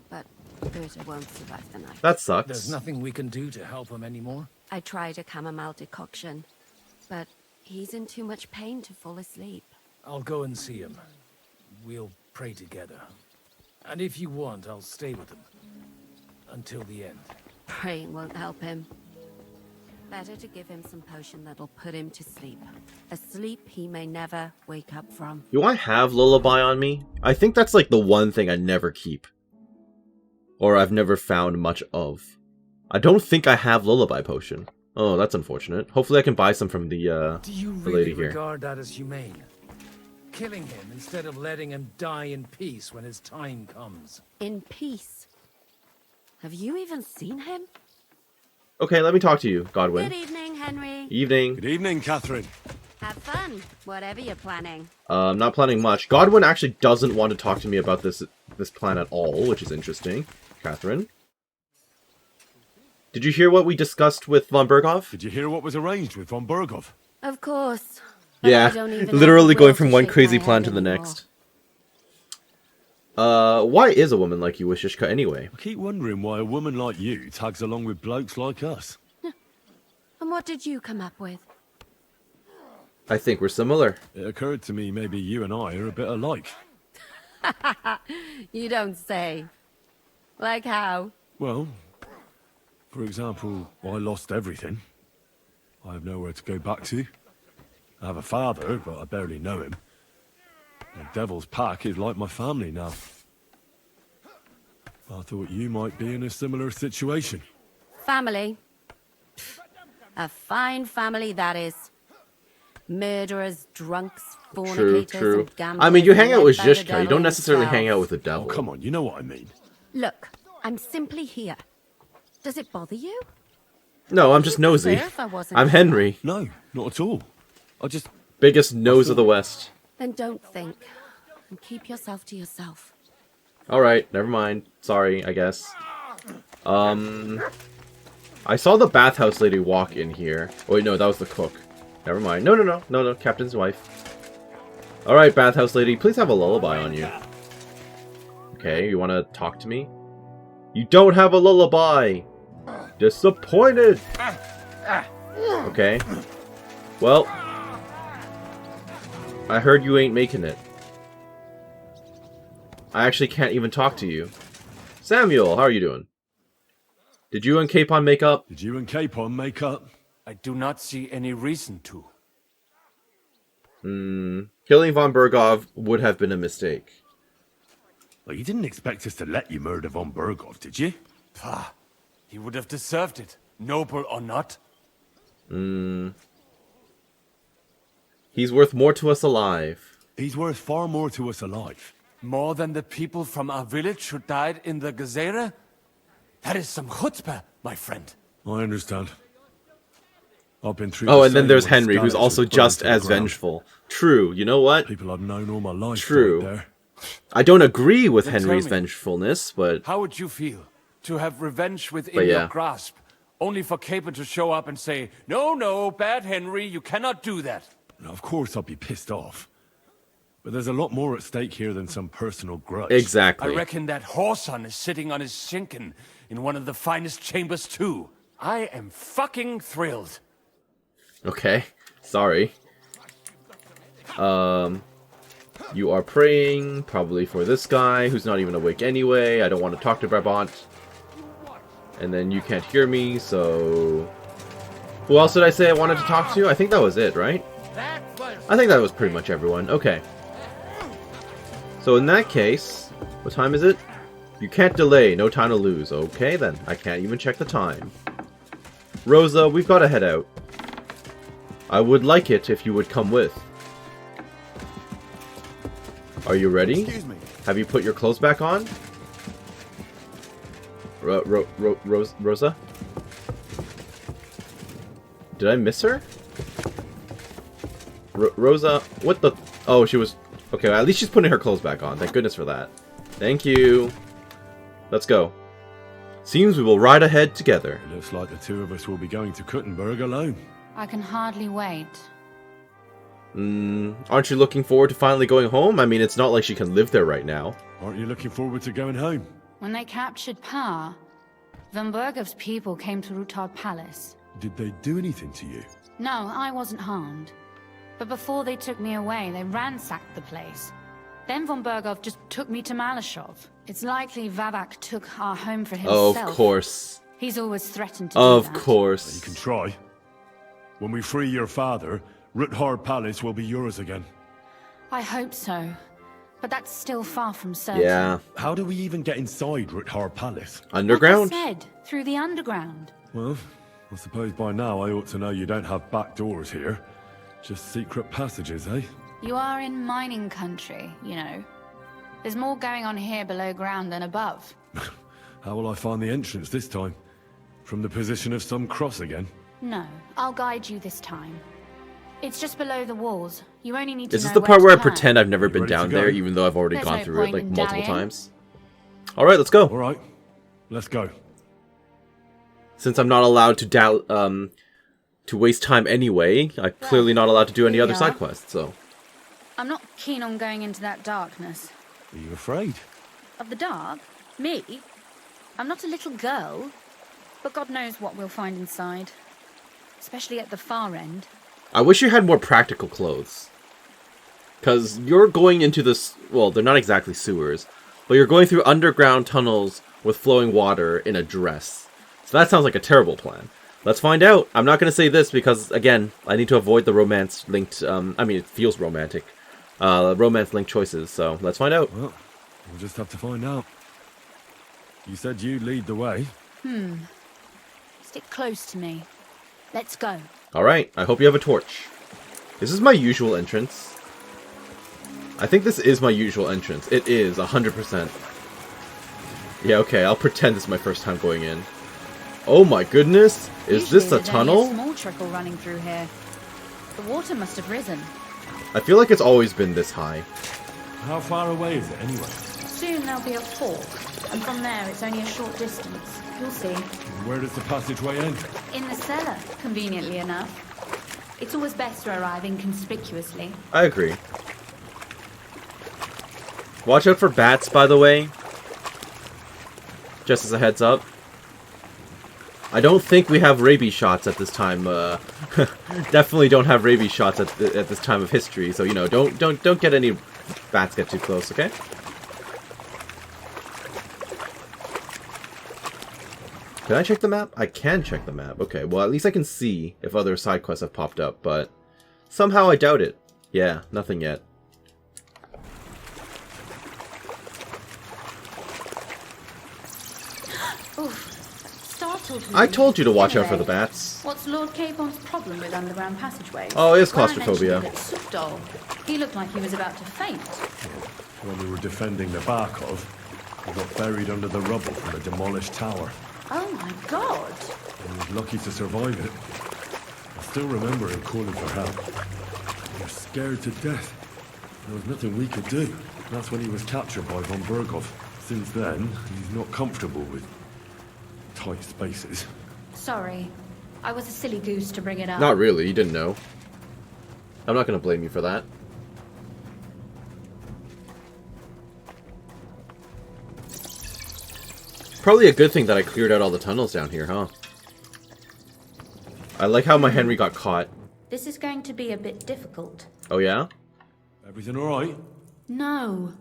But Berta won't survive the night. That sucks. There's nothing we can do to help him anymore. I tried a chamomile decoction, but he's in too much pain to fall asleep. I'll go and see him. We'll pray together. And if you want, I'll stay with him. Until the end. Praying won't help him. Better to give him some potion that'll put him to sleep. A sleep he may never wake up from. Do I have Lullaby on me? I think that's like the one thing I never keep. Or I've never found much of. I don't think I have Lullaby Potion. Oh, that's unfortunate. Hopefully I can buy some from the Do you the really lady here. regard that as humane? Killing him instead of letting him die in peace when his time comes. In peace? Have you even seen him? Okay, let me talk to you, Godwin. Good evening, Henry. Evening. Good evening, Catherine. Have fun, whatever you're planning. I'm not planning much. Godwin actually doesn't want to talk to me about this plan at all, which is interesting. Catherine? Did you hear what we discussed with Von Bergow? Did you hear what was arranged with Von Bergow? Of course. But I Yeah, don't even literally have the going will from to one shake crazy my plan head to the anymore. next. Why is a woman like you with Shishka anyway? I keep wondering why a woman like you tags along with blokes like us. And what did you come up with? I think we're similar. It occurred to me maybe you and I are a bit alike. You don't say. Like how? Well, for example, I lost everything. I have nowhere to go back to. I have a father, but I barely know him. The Devil's Pack is like my family now. I thought you might be in a similar situation. Family. A fine family that is. Murderers, drunks, True, fornicators, true. and gamblers. I mean, you hang out with led by the Zhishka, you devil don't necessarily himself. hang out with the devil. Oh, come on, you know what I mean. Look, I'm simply here. Does it bother you? No, I'm just nosy. prefer if I wasn't I'm here? Henry. No, not at all. I just... Biggest nose of the West. Then don't think. And keep yourself to yourself. Alright, never mind. Sorry, I guess. I saw the bathhouse lady walk in here. Oh, wait, no, that was the cook. Never mind. No, Captain's wife. Alright, bathhouse lady, please have a lullaby on you. Okay, you want to talk to me? You don't have a lullaby! Disappointed! Okay. Well, I heard you ain't making it. I actually can't even talk to you. Samuel, how are you doing? Did you and Capon make up? Did you and Capon make up? I do not see any reason to. Killing Von Bergow would have been a mistake. Well, you didn't expect us to let you murder Von Bergow, did you? Pah, he would have deserved it, noble or not. He's worth more to us alive. He's worth far more to us alive. More than the people from our village who died in the Gezerah? That is some chutzpah, my friend. I understand. I've been through Oh, the and then same there's when Henry, who's Stannis also was burned just to the as ground. vengeful. True, you know what? People I've known all my life. True. died there. I don't agree with Then Henry's tell me, vengefulness, but... How would you feel to have revenge within But yeah. your grasp, only for Capon to show up and say, no, bad Henry, you cannot do that? Now, of course I'd be pissed off. But there's a lot more at stake here than some personal grudge. Exactly. I reckon that whoreson is sitting on his shinken in one of the finest chambers too. I am fucking thrilled. Okay, sorry. You are praying, probably for this guy, who's not even awake anyway. I don't want to talk to Brabant. And then you can't hear me, so... Who else did I say I wanted to talk to? I think that was it, right? I think that was pretty much everyone. Okay. So in that case, what time is it? You can't delay, no time to lose. Okay then, I can't even check the time. Rosa, we've got to head out. I would like it if you would come with. Are you ready? Excuse me. Have you put your clothes back on? Rosa? Did I miss her? Rosa, what the... Oh, she was... Okay, at least she's putting her clothes back on. Thank goodness for that. Thank you. Let's go. Seems we will ride ahead together. It looks like the two of us will be going to Kuttenberg alone. I can hardly wait. Aren't you looking forward to finally going home? I mean, it's not like she can live there right now. Aren't you looking forward to going home? When they captured Pa, Von Bergow's people came to Rutard Palace. Did they do anything to you? No, I wasn't harmed. But before they took me away, they ransacked the place. Then Von Bergow just took me to Malashov. It's likely Vavak took our home for himself. Of course. He's always threatened to do that. Of course. You can try. When we free your father, Rutard Palace will be yours again. I hope so. But that's still far from certain. Yeah. How do we even get inside Rutard Palace? Underground? Like I said, through the underground. Well, I suppose by now I ought to know you don't have back doors here. Just secret passages, eh? You are in mining country, you know. There's more going on here below ground than above. How will I find the entrance this time? From the position of some cross again? No, I'll guide you this time. It's just below the walls. You only need to know Is this the where part to where I turn. pretend I've never been ready to down go? there, even though I've already There's gone no through it point like in multiple dallying. times? Alright, let's go. Alright, let's go. Since I'm not allowed to waste time anyway, I'm clearly not allowed to do any here other we side are. quests, so... I'm not keen on going into that darkness. Are you afraid? Of the dark? Me? I'm not a little girl. But God knows what we'll find inside. Especially at the far end. I wish you had more practical clothes. Because you're going into this... Well, they're not exactly sewers. But you're going through underground tunnels with flowing water in a dress. So that sounds like a terrible plan. Let's find out. I'm not going to say this because, again, I need to avoid the romance-linked... I mean, it feels romantic. Romance-linked choices, so let's find out. Well, we'll just have to find out. You said you'd lead the way. Stick close to me. Let's go. Alright, I hope you have a torch. Is this my usual entrance? I think this is my usual entrance. It is, 100%. Yeah, okay, I'll pretend this is my first time going in. Oh my goodness! Is this a Usually there's only tunnel? a small trickle running through here. The water must have risen. I feel like it's always been this high. How far away is it anyway? Soon there'll be a fork, and from there it's only a short distance. You'll see. Where does the passageway end? In the cellar, conveniently enough. It's always best to arrive inconspicuously. I agree. Watch out for bats, by the way. Just as a heads up. I don't think we have rabies shots at this time. Definitely don't have rabies shots at this time of history. So you know, don't get any bats get too close. Okay. Can I check the map? I can check the map. Okay. Well, at least I can see if other side quests have popped up. But somehow I doubt it. Yeah, nothing yet. Startled me. I told you to watch out for Anyway, the bats. What's Lord Capon's problem with underground passageways? Oh, it's When I mentioned claustrophobia. it at Sukdol, he looked like he was about to faint. When we were defending the Barkov, we got buried under the rubble from a demolished tower. Oh my god! I was lucky to survive it. I still remember him calling for help. We were scared to death. There was nothing we could do. That's when he was captured by Von Bergow. Since then, he's not comfortable with tight spaces. Sorry. I was a silly goose to bring it up. Not really, you didn't know. I'm not gonna blame you for that. Probably a good thing that I cleared out all the tunnels down here, huh? I like how my Henry got caught. This is going to be a bit difficult. Oh yeah? Everything alright? No.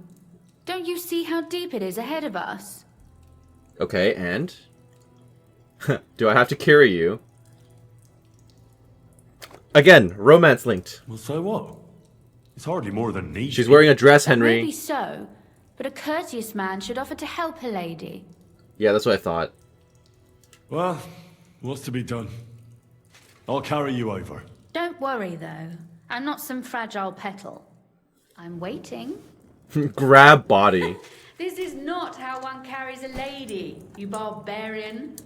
Don't you see how deep it is ahead of us? Okay, and? Do I have to carry you? Again, romance linked. Well, so what? It's hardly more than neat. She's wearing a dress, Henry. Maybe so, but a courteous man should offer to help a lady. Yeah, that's what I thought. Well, what's to be done? I'll carry you over. Don't worry, though. I'm not some fragile petal. I'm waiting. Grab body. This is not how one carries a lady, you barbarian.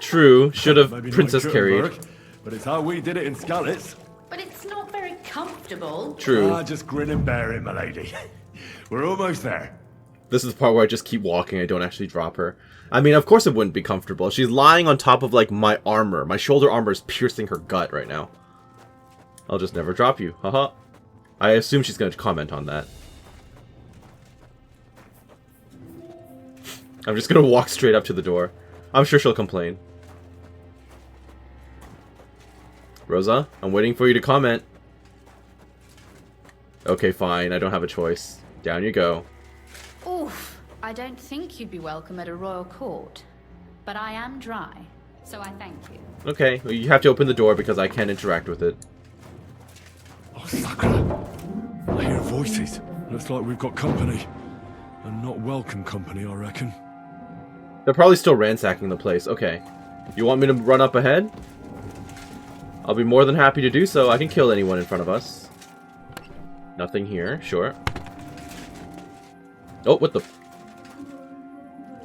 True, should have Maybe not princess in carried. Gutenberg, but it's how we did it in Skalitz. But it's not very comfortable. True. Ah, just grin and bear it, my lady. We're almost there. This is the part where I just keep walking, I don't actually drop her. I mean, of course it wouldn't be comfortable. She's lying on top of, like, my armor. My shoulder armor is piercing her gut right now. I'll just never drop you. Haha. I assume she's going to comment on that. I'm just going to walk straight up to the door. I'm sure she'll complain. Rosa, I'm waiting for you to comment. Okay, fine. I don't have a choice. Down you go. Oof. I don't think you'd be welcome at a royal court. But I am dry, so I thank you. Okay, well, you have to open the door because I can't interact with it. Oh, Sakura. I hear voices. Looks like we've got company. And not welcome company, I reckon. They're probably still ransacking the place. Okay. You want me to run up ahead? I'll be more than happy to do so. I can kill anyone in front of us. Nothing here. Sure. Oh, what the...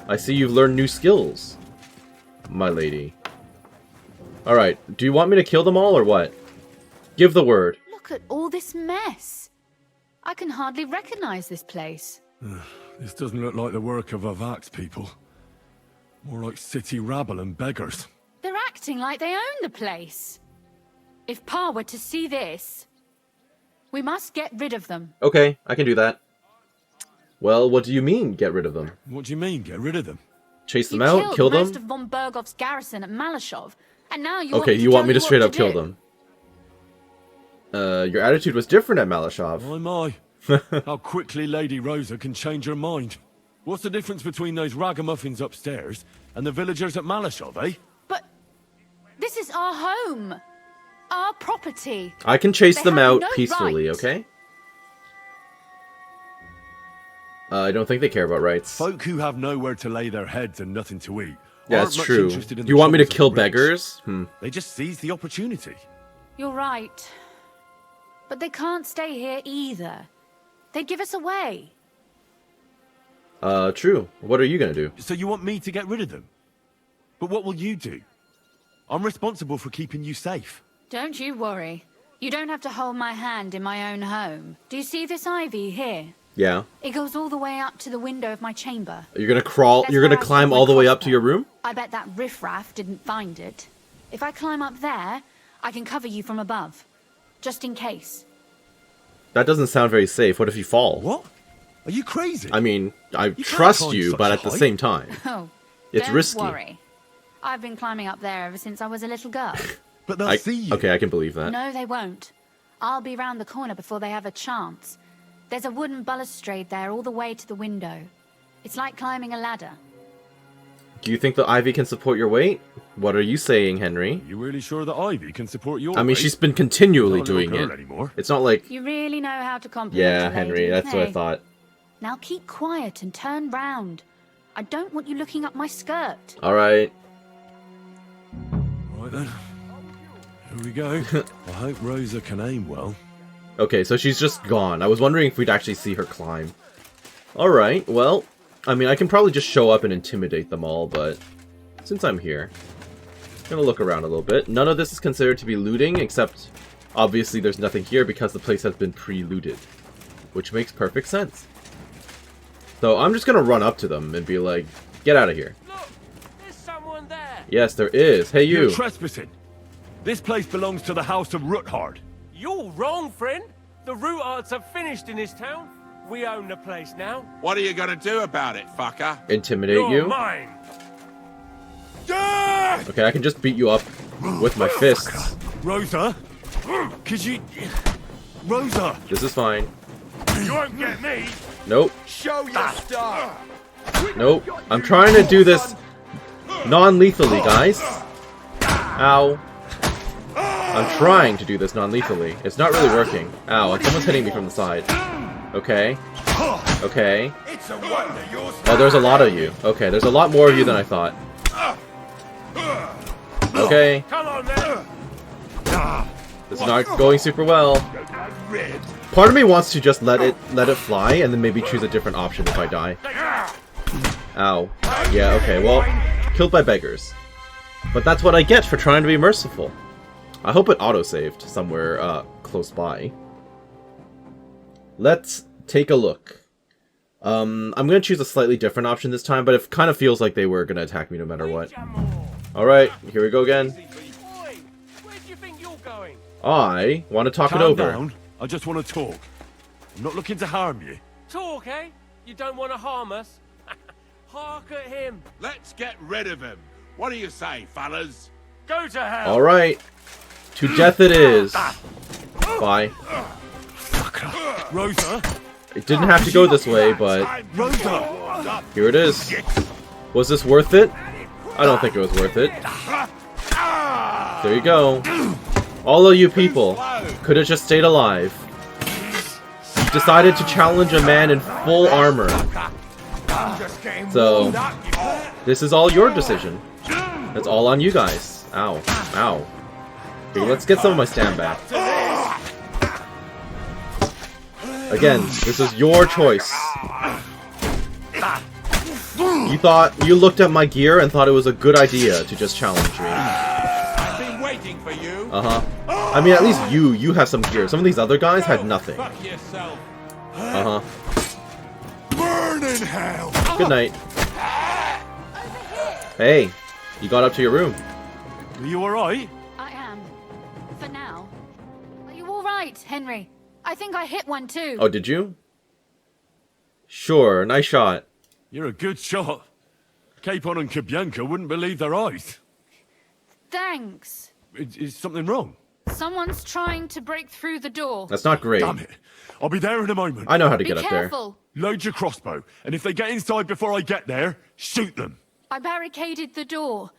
I see you've learned new skills, my lady. Alright. Do you want me to kill them all or what? Give the word. Look at all this mess. I can hardly recognize this place. This doesn't look like the work of Avak's people. More like city rabble and beggars. They're acting like they own the place. If Pa were to see this, we must get rid of them. Okay, I can do that. Well, what do you mean, get rid of them? What do you mean, get rid of them? Chase them out? Kill them? Most of Von Bergow's garrison at Malashov, and now you okay, you want me to straight up kill them. Your attitude was different at Malashov. Oh my. How quickly Lady Rosa can change her mind. What's the difference between those ragamuffins upstairs and the villagers at Malashov, eh? But this is our home. Our property. I can chase them out no peacefully, right. Okay? I don't think they care about rights. Folk who have nowhere to lay their heads and nothing to eat. Yeah, it's true. Do you want me to kill beggars? They just seize the opportunity. You're right. But they can't stay here either. They'd give us away. True. What are you gonna do? So you want me to get rid of them? But what will you do? I'm responsible for keeping you safe. Don't you worry. You don't have to hold my hand in my own home. Do you see this ivy here? Yeah. It goes all the way up to the window of my chamber. You're gonna crawl, you're gonna climb all the way up to your room? I bet that riffraff didn't find it. If I climb up there, I can cover you from above. Just in case. That doesn't sound very safe. What if you fall? What? Are you crazy? I mean, I trust you, but at the same time, oh, it's don't risky. Worry. I've been climbing up there ever since I was a little girl. But they'll see you. Okay, I can believe that. No, they won't. I'll be round the corner before they have a chance. There's a wooden balustrade there all the way to the window. It's like climbing a ladder. Do you think the ivy can support your weight? What are you saying, Henry? You really sure that ivy can support your I mean, weight? she's been continually Not a little doing it. girl anymore. It's not like... You really know how to compliment Yeah, a Henry, lady, that's what I hey? thought. Now keep quiet and turn round. I don't want you looking up my skirt. Alright. Right then. Here we go. I hope Rosa can aim well. Okay, so she's just gone. I was wondering if we'd actually see her climb. Alright, well, I mean, I can probably just show up and intimidate them all, but since I'm here, I'm gonna look around a little bit. None of this is considered to be looting, except obviously there's nothing here because the place has been pre-looted, which makes perfect sense. So I'm just gonna run up to them and be like, get out of here. Look, there's someone there. Yes, there is. Hey, you. You're trespassing. This place belongs to the House of Ruthard. You're wrong, friend. The Rutards have finished in this town. We own the place now. What are you gonna do about it, fucker? Intimidate You're you? mine. Okay, I can just beat you up with my fists. Rosa? Could you... Rosa! This is fine. You won't get me. Nope. Show your stuff! Nope. I'm trying to do this non-lethally, guys. Ow. I'm trying to do this non-lethally. It's not really working. Ow, someone's hitting me from the side. Okay. Okay. It's a wonder you're Oh, there's a lot of you. Okay, there's a lot more of you than I thought. Okay. Come on, then. This is not going super well. Part of me wants to just let it fly and then maybe choose a different option if I die. Ow. Yeah, okay, well, killed by beggars. But that's what I get for trying to be merciful. I hope it auto-saved somewhere close by. Let's take a look. I'm going to choose a slightly different option this time, but it kind of feels like they were going to attack me no matter what. Alright, here we go again. Oi, where do you think you're going? I want to talk it Calm over. down. I just want to talk. I'm not looking to harm you. Talk, eh? You don't want to harm us? Hark at him. Let's get rid of him. What do you say, fellas? Go to hell. All right. To death it is. Bye. Rosa? It didn't have to go this way, but Rosa! here it is. Was this worth it? I don't think it was worth it. There you go. All of you people could have just stayed alive. You decided to challenge a man in full armor. So, this is all your decision. That's all on you guys. Ow. Ow. Okay, let's get some of my stand back. Again, this is your choice. You looked at my gear and thought it was a good idea to just challenge me. I've been waiting for you. Uh-huh. I mean, at least you have some gear. Some of these other guys had nothing. Fuck yourself. Uh-huh. Burn in hell. Good night. Hey, you got up to your room. Are you alright? I am. For now. Are you alright, Henry? I think I hit one too. Oh, did you? Sure, nice shot. You're a good shot. Capon and Kabianka wouldn't believe their eyes. Thanks. Is something wrong? Someone's trying to break through the door. That's not great. Damn it. I'll be there in a moment. I know how to Be get up there. careful. Load your crossbow, and if they get inside before I get there, shoot them. I barricaded the door.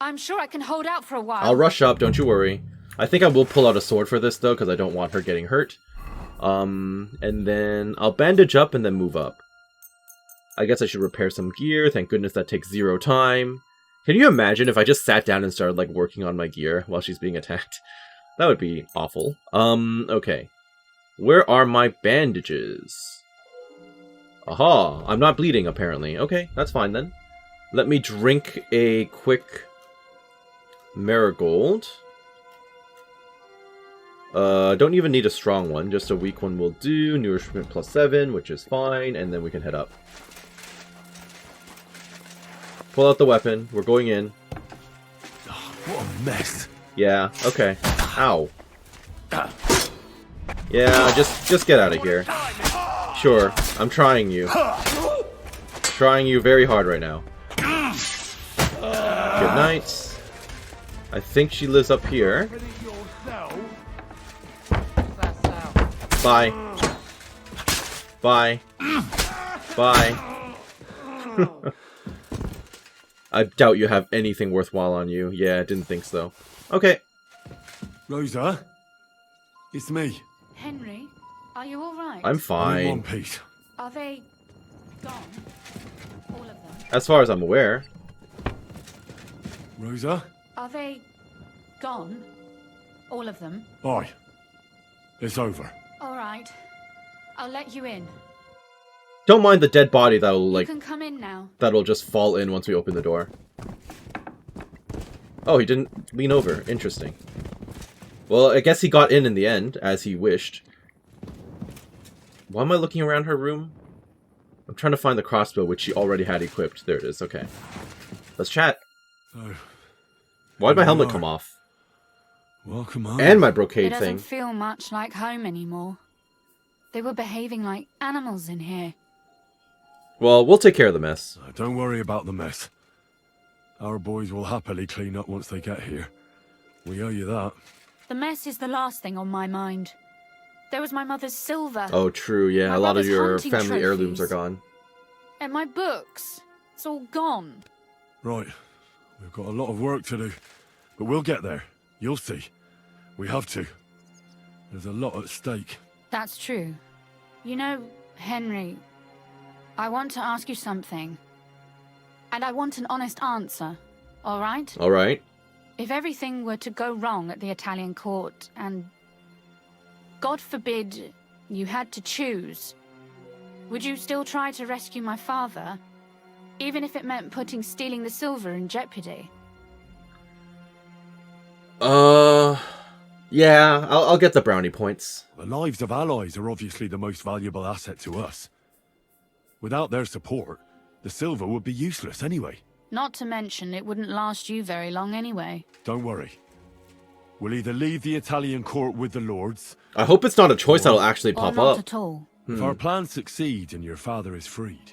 I'm sure I can hold out for a while. I'll rush up, don't you worry. I think I will pull out a sword for this, though, because I don't want her getting hurt. And then I'll bandage up and then move up. I guess I should repair some gear. Thank goodness that takes 0 time. Can you imagine if I just sat down and started, like, working on my gear while she's being attacked? That would be awful. Okay. Where are my bandages? Aha! I'm not bleeding, apparently. Okay, that's fine then. Let me drink a quick marigold. Don't even need a strong one. Just a weak one will do. Nourishment +7, which is fine. And then we can head up. Pull out the weapon. We're going in. What a mess. Yeah, okay. Ow. Yeah, just get out of here. Sure, I'm trying you. Trying you very hard right now. Good night. I think she lives up here. Bye. Bye. Bye. I doubt you have anything worthwhile on you. Yeah, I didn't think so. Okay. Rosa? It's me. Henry, are you alright? I'm fine. I'm in one piece. Are they gone? All of them? As far as I'm aware. Rosa? Are they gone? All of them? Aye. It's over. Alright. I'll let you in. Don't mind the dead body that'll, You like, can come in now. that'll just fall in once we open the door. Oh, he didn't lean over. Interesting. Well, I guess he got in the end, as he wished. Why am I looking around her room? I'm trying to find the crossbow, which she already had equipped. There it is, okay. Let's chat. So, Why'd my helmet come off? Welcome home. And my It brocade doesn't thing. feel much like home anymore. They were behaving like animals in here. Well, we'll take care of the mess. Don't worry about the mess. Our boys will happily clean up once they get here. We owe you that. The mess is the last thing on my mind. There was my mother's silver. Oh, true, yeah. My A lot of mother's your hunting family heirlooms are trophies. gone. And my books. It's all gone. Right. We've got a lot of work to do. But we'll get there. You'll see. We have to. There's a lot at stake. That's true. You know, Henry, I want to ask you something. And I want an honest answer, all right? All right. If everything were to go wrong at the Italian court, and God forbid you had to choose, would you still try to rescue my father, even if it meant putting stealing the silver in jeopardy? Yeah, I'll get the brownie points. The lives of allies are obviously the most valuable asset to us. Without their support, the silver would be useless anyway. Not to mention, it wouldn't last you very long anyway. Don't worry. We'll either leave the Italian court with the lords... I hope it's not a choice that'll actually Or pop not up. at all. If our plans succeed and your father is freed,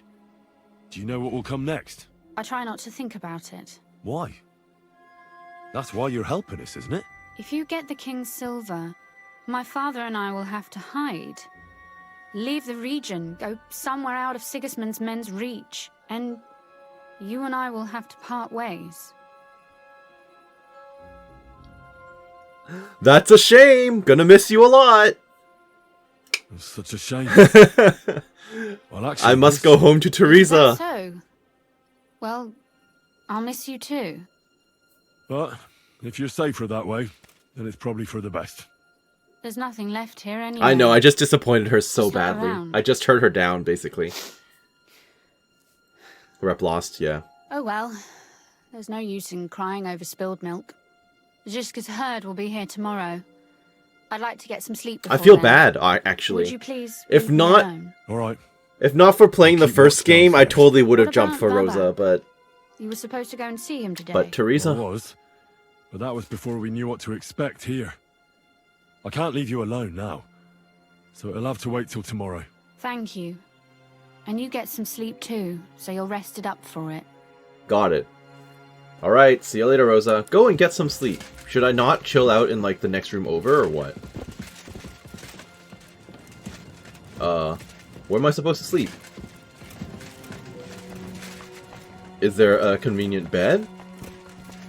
do you know what will come next? I try not to think about it. Why? That's why you're helping us, isn't it? If you get the King's silver, my father and I will have to hide. Leave the region, go somewhere out of Sigismund's men's reach, and you and I will have to part ways. That's a shame. Gonna miss you a lot. It's such a shame. Well, actually, I must go home to Teresa. So, well, I'll miss you too. But if you're safer that way, then it's probably for the best. There's nothing left here anyway. I know, I just disappointed her so Just look badly. around. I just hurt her down, basically. Rep lost, yeah. Oh well, there's no use in crying over spilled milk. Ziska's herd will be here tomorrow. I'd like to get some sleep before I feel then. bad, actually. Would you please If leave me not, alone? All right. If not for playing the first game, I totally would have What jumped about for Rosa, Baba? but You were supposed to go and see him today. Teresa. I was, but that was before we knew what to expect here. I can't leave you alone now, so it'll have to wait till tomorrow. Thank you. And you get some sleep too, so you're rested up for it. Got it. Alright, see you later, Rosa. Go and get some sleep. Should I not chill out in, like, the next room over, or what? Where am I supposed to sleep? Is there a convenient bed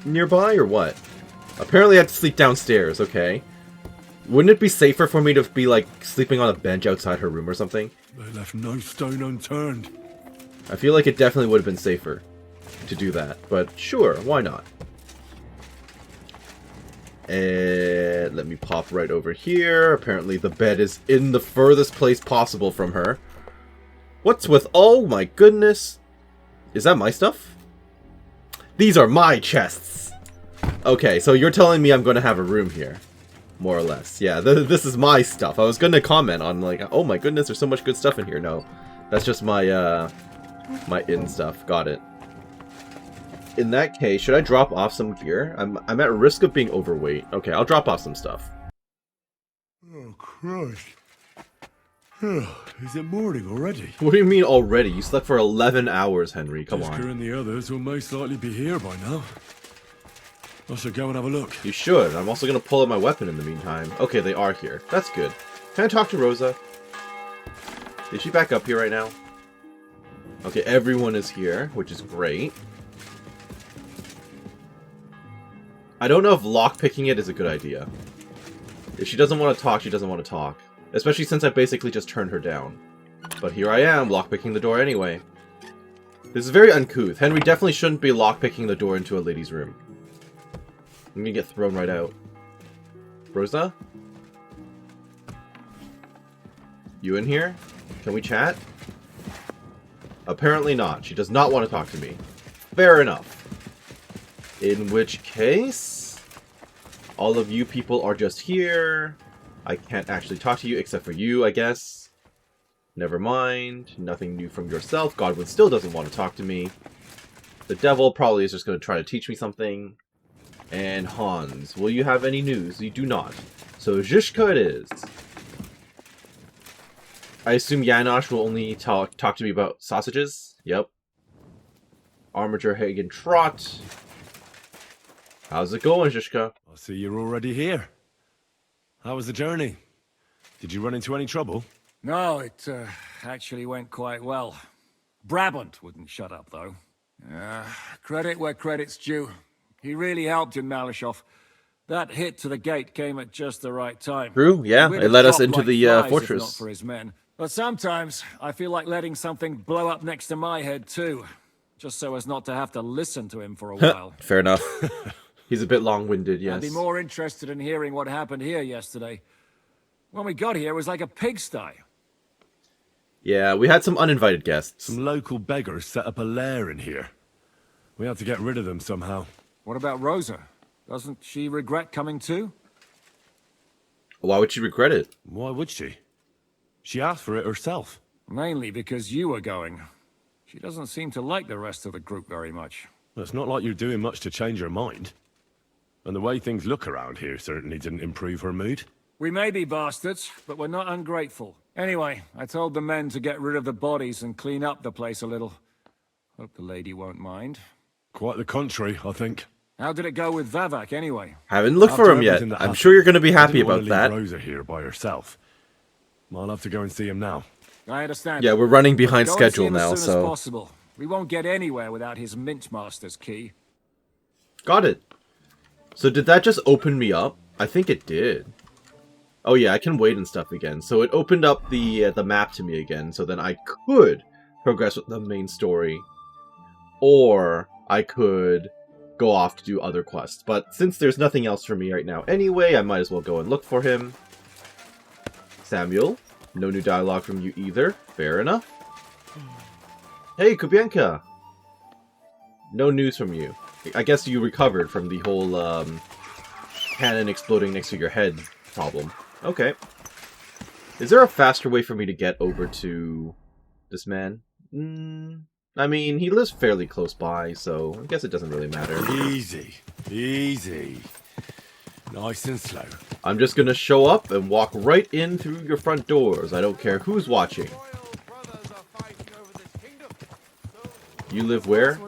nearby, or what? Apparently I have to sleep downstairs, okay. Wouldn't it be safer for me to be, like, sleeping on a bench outside her room or something? They left no stone unturned. I feel like it definitely would have been safer to do that, but sure, why not? And let me pop right over here. Apparently the bed is in the furthest place possible from her. What's with... Oh my goodness. Is that my stuff? These are my chests. Okay, so you're telling me I'm going to have a room here. More or less. Yeah, this is my stuff. I was going to comment on, like, oh my goodness, there's so much good stuff in here. No, that's just my, my inn stuff. Got it. In that case, should I drop off some gear? I'm at risk of being overweight. Okay, I'll drop off some stuff. Oh, Christ. Is it morning already? What do you mean already? You slept for 11 hours, Henry. Come on. Jisker and the others will most likely be here by now. I should go and have a look. You should. I'm also going to pull out my weapon in the meantime. Okay, they are here. That's good. Can I talk to Rosa? Is she back up here right now? Okay, everyone is here, which is great. I don't know if lockpicking it is a good idea. If she doesn't want to talk, she doesn't want to talk. Especially since I basically just turned her down. But here I am, lockpicking the door anyway. This is very uncouth. Henry definitely shouldn't be lockpicking the door into a lady's room. I'm gonna get thrown right out. Rosa? You in here? Can we chat? Apparently not. She does not want to talk to me. Fair enough. In which case... all of you people are just here. I can't actually talk to you except for you, I guess. Never mind. Nothing new from yourself. Godwin still doesn't want to talk to me. The devil probably is just going to try to teach me something. And Hans, will you have any news? You do not. So Zhishka it is. I assume Janosch will only talk to me about sausages? Yep. Armiger Hagen Trot. How's it going, Zhishka? I see you're already here. How was the journey? Did you run into any trouble? No, it actually went quite well. Brabant wouldn't shut up, though. Credit where credit's due. He really helped in Malishov. That hit to the gate came at just the right time. True, yeah. We'd It have led us dropped into like the flies if fortress. not for his men. But sometimes I feel like letting something blow up next to my head too, just so as not to have to listen to him for a while. Fair enough. He's a bit long-winded, yes. I'd be more interested in hearing what happened here yesterday. When we got here, it was like a pigsty. Yeah, we had some uninvited guests. Some local beggars set up a lair in here. We had to get rid of them somehow. What about Rosa? Doesn't she regret coming too? Why would she regret it? Why would she? She asked for it herself. Mainly because you were going. She doesn't seem to like the rest of the group very much. Well, it's not like you're doing much to change her mind. And the way things look around here certainly didn't improve her mood. We may be bastards, but we're not ungrateful. Anyway, I told the men to get rid of the bodies and clean up the place a little. Hope the lady won't mind. Quite the contrary, I think. How did it go with Vavak, anyway? Haven't looked for him yet. I'm sure you're going to be happy about that. Rosa here by herself. I'll have to go and see him now. I understand. Yeah, we're running behind Go schedule and see him now, as soon so... as possible. We won't get anywhere without his Mintmaster's key. Got it. So did that just open me up? I think it did. Oh yeah, I can wait and stuff again. So it opened up the map to me again, so then I could progress with the main story. Or I could go off to do other quests. But since there's nothing else for me right now anyway, I might as well go and look for him. Samuel, no new dialogue from you either. Fair enough. Hey, Kubienka! No news from you. I guess you recovered from the whole cannon exploding next to your head problem. Okay. Is there a faster way for me to get over to this man? I mean, he lives fairly close by, so I guess it doesn't really matter. Easy. Easy. Nice and slow. I'm just gonna show up and walk right in through your front doors. I don't care who's watching. You live where?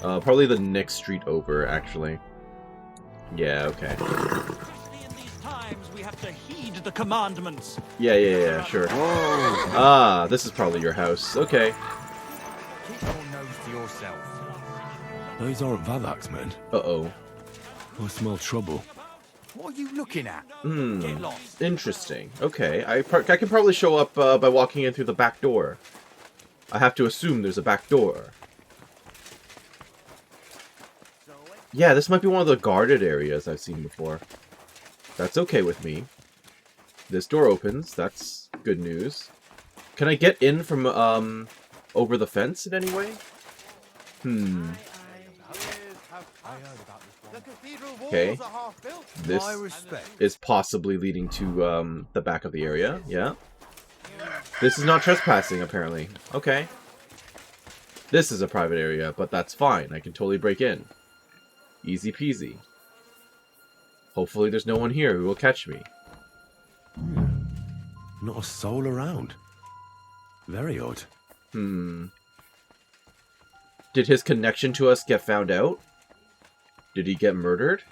Probably the next street over, actually. Yeah, okay. We have to heed the commandments. Yeah, sure. Whoa. Ah, this is probably your house. Okay. Keep your nose to yourself. Those aren't Vavak's men. Uh-oh. I smell trouble. What are you looking at? Get lost. Interesting. Okay, I can probably show up by walking in through the back door. I have to assume there's a back door. Yeah, this might be one of the guarded areas I've seen before. That's okay with me. This door opens. That's good news. Can I get in from over the fence in any way? Okay. This is possibly leading to the back of the area. Yeah. This is not trespassing, apparently. Okay. This is a private area, but that's fine. I can totally break in. Easy peasy. Hopefully there's no one here who will catch me. Not a soul around. Very odd. Did his connection to us get found out? Did he get murdered?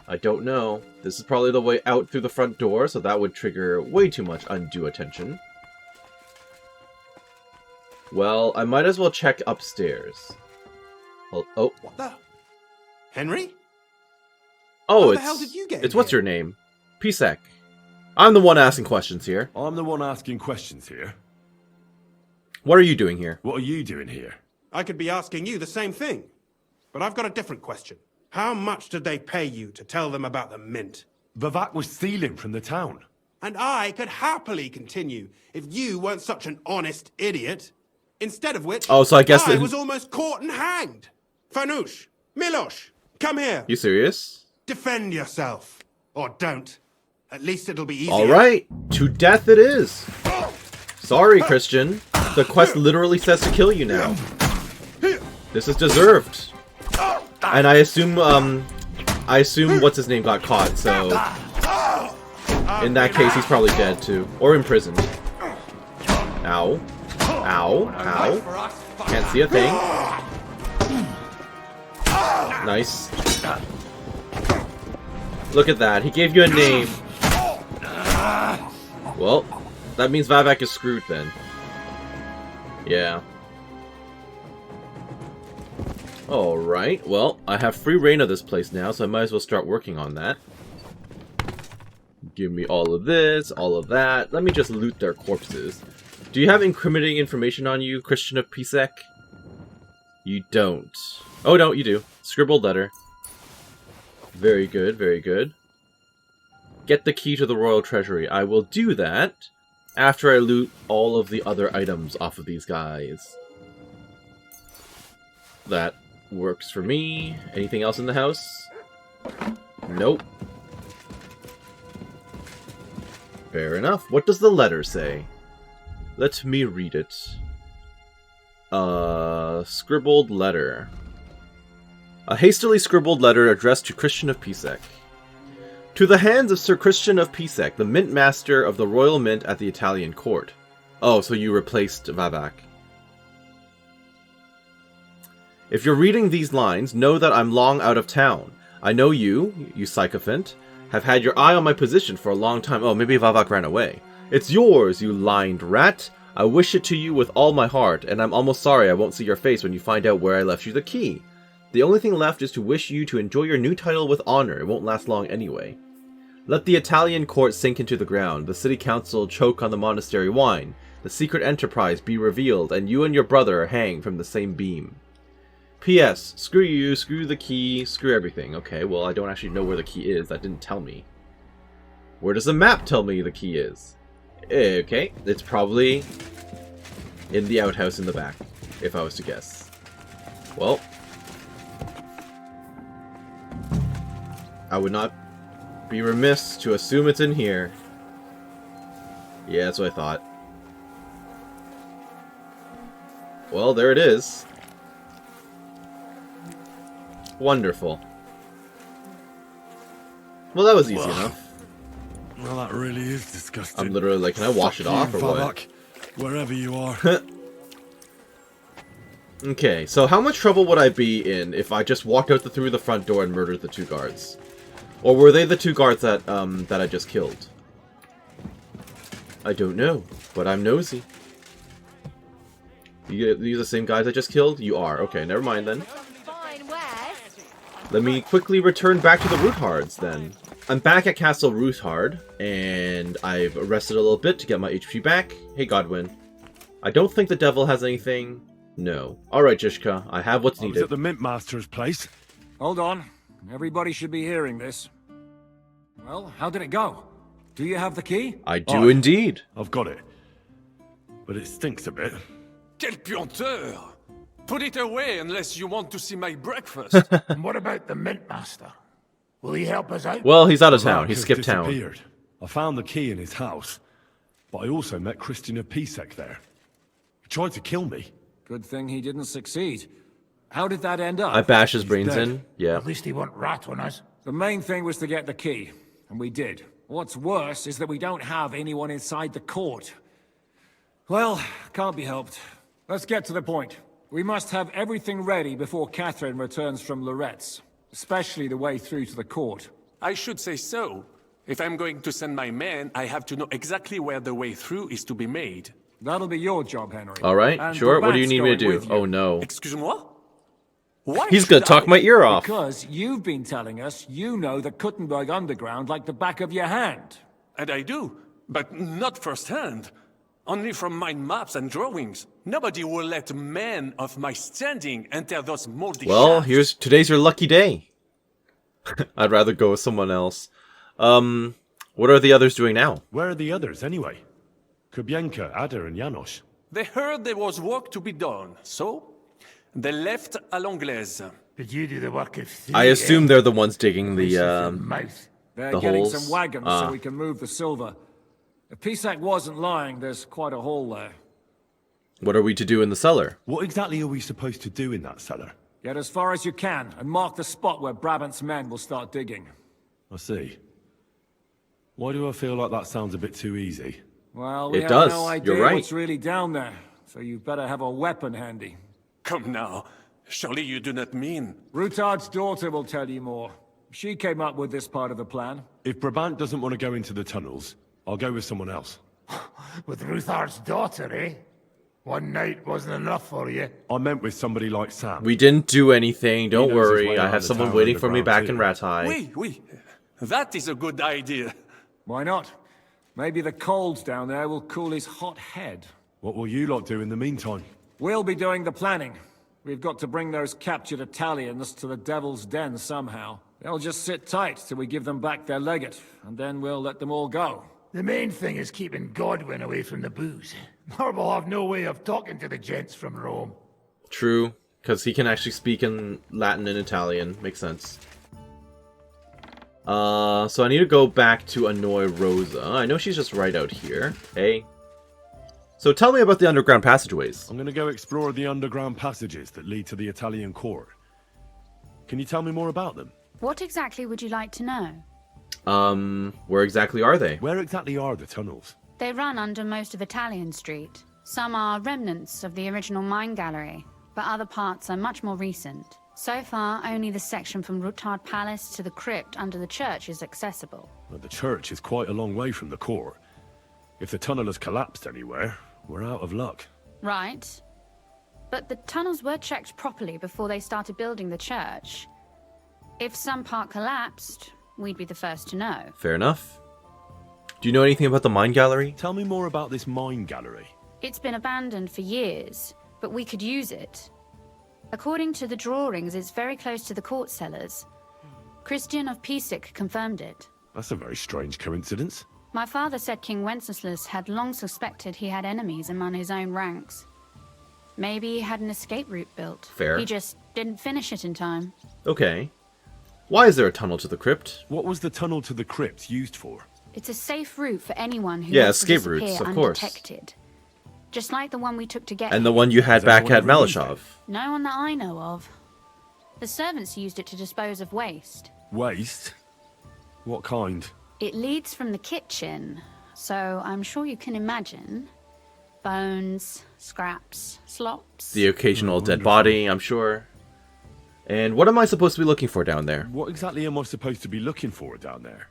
I don't know. This is probably the way out through the front door, so that would trigger way too much undue attention. Well, I might as well check upstairs. Oh. What the? Henry? Oh, How the hell did you get in what's here? your name? Pisek. I'm the one asking questions here. I'm the one asking questions here. What are you doing here? What are you doing here? I could be asking you the same thing. But I've got a different question. How much did they pay you to tell them about the mint? Vavak was stealing from the town. And I could happily continue if you weren't such an honest idiot. Instead of which, Oh, so I guess I was almost caught and hanged. Fanush, Milosh, come here. You serious? Defend yourself. Or don't. At least it'll be easier. Alright, to death it is. Sorry, Christian. The quest literally says to kill you now. This is deserved. And I assume what's his name got caught, so in that case he's probably dead too. Or imprisoned. Ow. Ow. Ow. Can't see a thing. Nice. Look at that. He gave you a name. Well, that means Vavak is screwed then. Yeah. Alright, well, I have free reign of this place now, so I might as well start working on that. Give me all of this, all of that. Let me just loot their corpses. Do you have incriminating information on you, Christian of Pisek? You don't. Oh no, you do. Scribbled letter. Very good, very good. Get the key to the royal treasury. I will do that after I loot all of the other items off of these guys. That works for me. Anything else in the house? Nope. Fair enough. What does the letter say? Let me read it. Scribbled letter. A hastily scribbled letter addressed to Christian of Pisek. To the hands of Sir Christian of Pisek, the Mint Master of the Royal Mint at the Italian court. Oh, so you replaced Vavak. If you're reading these lines, know that I'm long out of town. I know you sycophant, have had your eye on my position for a long time. Oh, maybe Vavak ran away. It's yours, you lined rat. I wish it to you with all my heart, and I'm almost sorry I won't see your face when you find out where I left you the key. The only thing left is to wish you to enjoy your new title with honor. It won't last long anyway. Let the Italian court sink into the ground, the city council choke on the monastery wine, the secret enterprise be revealed, and you and your brother hang from the same beam. P.S. Screw you, screw the key, screw everything. Okay, well, I don't actually know where the key is. That didn't tell me. Where does the map tell me the key is? Okay, it's probably in the outhouse in the back, if I was to guess. Well, I would not be remiss to assume it's in here. Yeah, that's what I thought. Well, there it is. Wonderful. Well, that was easy enough. Well, that really is disgusting. I'm literally like, can I wash it off or what? Wherever you are. Okay, so how much trouble would I be in if I just walked out through the front door and murdered the 2 guards? Or were they the 2 guards that that I just killed? I don't know, but I'm nosy. You're the same guys I just killed? You are. Okay, never mind then. Let me quickly return back to the Roothards then. I'm back at Castle Roothard, and I've rested a little bit to get my HP back. Hey, Godwin. I don't think the devil has anything. No. Alright, Jishka. I have what's needed. I was at the Mint Master's place. Hold on. Everybody should be hearing this. Well, how did it go? Do you have the key? I do indeed. I've got it. But it stinks a bit. Quel puanteur! Put it away unless you want to see my breakfast. And what about the Mint Master? Will he help us out? Well, he's out of town. He skipped town. I found the key in his house, but I also met Christian of Pisek there. He tried to kill me. Good thing he didn't succeed. How did that end up? I bashed his brains in. Yeah. At least he won't rat on us. The main thing was to get the key, and we did. What's worse is that we don't have anyone inside the court. Well, can't be helped. Let's get to the point. We must have everything ready before Catherine returns from Loretz, especially the way through to the court. I should say so. If I'm going to send my men, I have to know exactly where the way through is to be made. That'll be your job, Henry. Alright, sure. What do you need me to do? Oh no. Excuse-moi? Why He's gonna talk my ear off. Because you've been telling us you know the Kuttenberg Underground like the back of your hand. And I do, but not firsthand. Only from mind maps and drawings. Nobody will let men of my standing enter those moldy shafts. Today's your lucky day. I'd rather go with someone else. What are the others doing now? Where are the others, anyway? Kubienka, Ada, and Janos. They heard there was work to be done, so they left à l'anglaise. Did you do the work of I assume they're the ones digging the They're the getting holes. some wagons so we can move the silver. If Pisak wasn't lying, there's quite a hole there. What are we to do in the cellar? What exactly are we supposed to do in that cellar? Get as far as you can, and mark the spot where Brabant's men will start digging. I see. Why do I feel like that sounds a bit too easy? Well, we It have does. no You're idea right. what's really down there, so you better have a weapon handy. Come now. Surely you do not mean... Rutard's daughter will tell you more. She came up with this part of the plan. If Brabant doesn't want to go into the tunnels, I'll go with someone else. With Ruthar's daughter, eh? One night wasn't enough for you. I meant with somebody like Sam. We didn't do anything. Don't knows his worry. way I out have of someone town waiting for me underground back in too. Rathai. Oui. That is a good idea. Why not? Maybe the cold down there will cool his hot head. What will you lot do in the meantime? We'll be doing the planning. We've got to bring those captured Italians to the Devil's Den somehow. They'll just sit tight till we give them back their legate, and then we'll let them all go. The main thing is keeping Godwin away from the booze. Or we'll have no way of talking to the gents from Rome. True, because he can actually speak in Latin and Italian. Makes sense. So I need to go back to annoy Rosa. I know she's just right out here. Hey. So tell me about the underground passageways. I'm going to go explore the underground passages that lead to the Italian court. Can you tell me more about them? What exactly would you like to know? Where exactly are they? Where exactly are the tunnels? They run under most of Italian Street. Some are remnants of the original mine gallery, but other parts are much more recent. So far, only the section from Rutard Palace to the crypt under the church is accessible. Well, the church is quite a long way from the core. If the tunnel has collapsed anywhere, we're out of luck. Right. But the tunnels were checked properly before they started building the church. If some part collapsed, we'd be the first to know. Fair enough. Do you know anything about the mine gallery? Tell me more about this mine gallery. It's been abandoned for years, but we could use it. According to the drawings, it's very close to the court cellars. Christian of Pisek confirmed it. That's a very strange coincidence. My father said King Wenceslas had long suspected he had enemies among his own ranks. Maybe he had an escape route built. Fair. He just didn't finish it in time. Okay. Why is there a tunnel to the crypt? What was the tunnel to the crypt used for? It's a safe route for anyone who Yeah, wants to escape disappear routes, of course. undetected. Just like the one we took to get And the here. one you had back at Malashov. No one that I know of. The servants used it to dispose of waste. Waste? What kind? It leads from the kitchen, so I'm sure you can imagine. Bones, scraps, slops. The occasional dead body, I'm sure. And what am I supposed to be looking for down there? What exactly am I supposed to be looking for down there?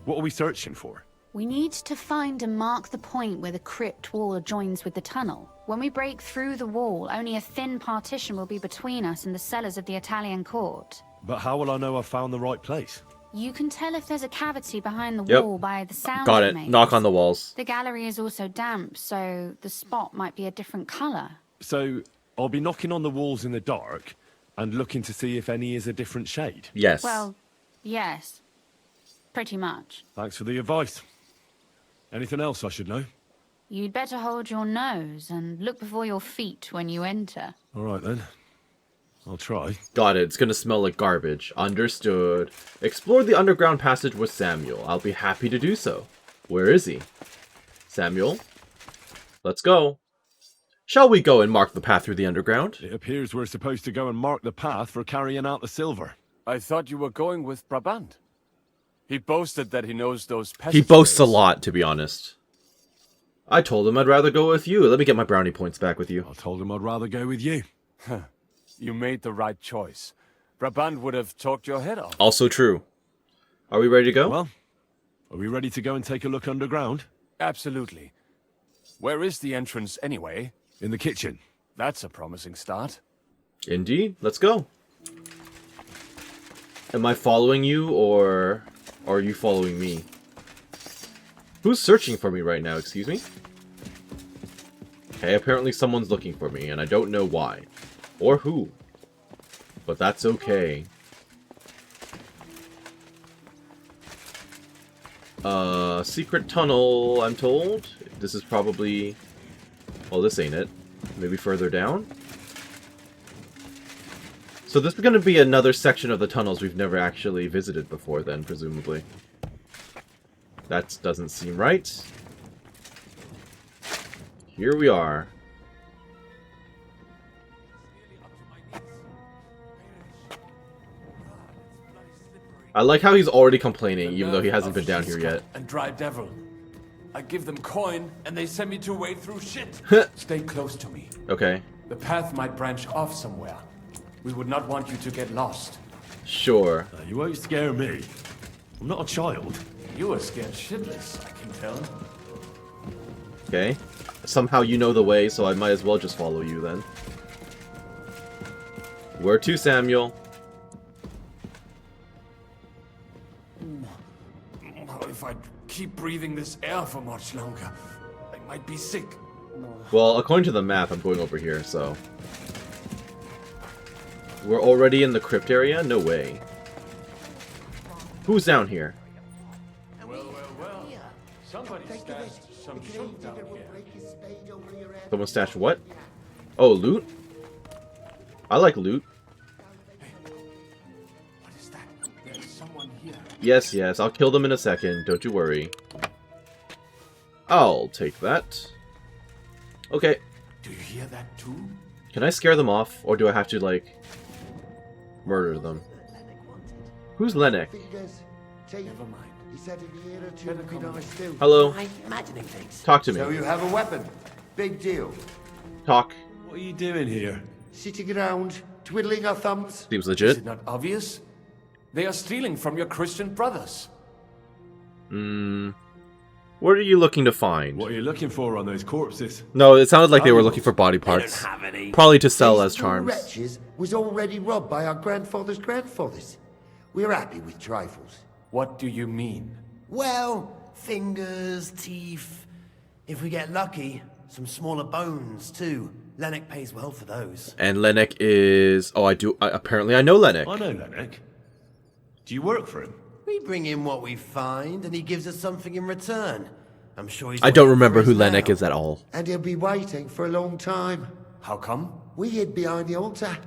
What are we searching for? We need to find and mark the point where the crypt wall joins with the tunnel. When we break through the wall, only a thin partition will be between us and the cellars of the Italian court. But how will I know I've found the right place? You can tell if there's a cavity behind the Yep. wall by the sound Got it it. makes. Knock on the walls. The gallery is also damp, so the spot might be a different color. So, I'll be knocking on the walls in the dark and looking to see if any is a different shade? Yes. Well, yes. Pretty much. Thanks for the advice. Anything else I should know? You'd better hold your nose and look before your feet when you enter. Alright then. I'll try. Got it. It's gonna smell like garbage. Understood. Explore the underground passage with Samuel. I'll be happy to do so. Where is he? Samuel? Let's go. Shall we go and mark the path through the underground? It appears we're supposed to go and mark the path for carrying out the silver. I thought you were going with Brabant. He boasted that he knows those He passageways. boasts a lot, to be honest. I told him I'd rather go with you. Let me get my brownie points back with you. I told him I'd rather go with you. You made the right choice. Brabant would have talked your head off. Also true. Are we ready to go? Well, are we ready to go and take a look underground? Absolutely. Where is the entrance anyway? In the kitchen. That's a promising start. Indeed. Let's go. Am I following you, or are you following me? Who's searching for me right now, excuse me? Okay, apparently someone's looking for me, and I don't know why. Or who. But that's okay. Secret tunnel, I'm told. This is probably... Well, this ain't it. Maybe further down? So this is going to be another section of the tunnels we've never actually visited before then, presumably. That doesn't seem right. Here we are. I like how he's already complaining, even though he hasn't been down here yet. And dry devil. I give them coin, and they send me to wade through shit. Stay close to me. Okay. The path might branch off somewhere. We would not want you to get lost. Sure. You won't scare me. I'm not a child. You are scared shitless, I can tell. Okay. Somehow you know the way, so I might as well just follow you then. Where to, Samuel? If I keep breathing this air for much longer, I might be sick. Well, according to the map, I'm going over here, so... We're already in the crypt area? No way. Who's down here? Well. Somebody stashed some shit down here. Someone stashed what? Oh, loot? I like loot. What is that? There's someone here. Yes, I'll kill them in a second, don't you worry. I'll take that. Okay. Do you hear that too? Can I scare them off, or do I have to, like... Murder them. Who's Lennox? Never mind. He said in a year or two would be nice too. Hello. I'm imagining things. Talk to me. So you have a weapon. Big deal. Talk. What are you doing here? Sitting around, twiddling our thumbs. Seems Is legit. it not obvious? They are stealing from your Christian brothers. What are you looking to find? What are you looking for on those corpses? No, it sounded like they were looking for body parts. Have any. Probably to sell These as two charms. wretches was already robbed by our grandfather's grandfathers. We're happy with trifles. What do you mean? Well, fingers, teeth. If we get lucky, some smaller bones too. Lennox pays well for those. And Lennox is... Oh, apparently I know Lennox. I know Lennox. Do you work for him? We bring in what we find, and he gives us something in return. I'm sure he's... I don't waiting remember for who us Lennox now. is at all. And he'll be waiting for a long time. How come? We hid behind the altar.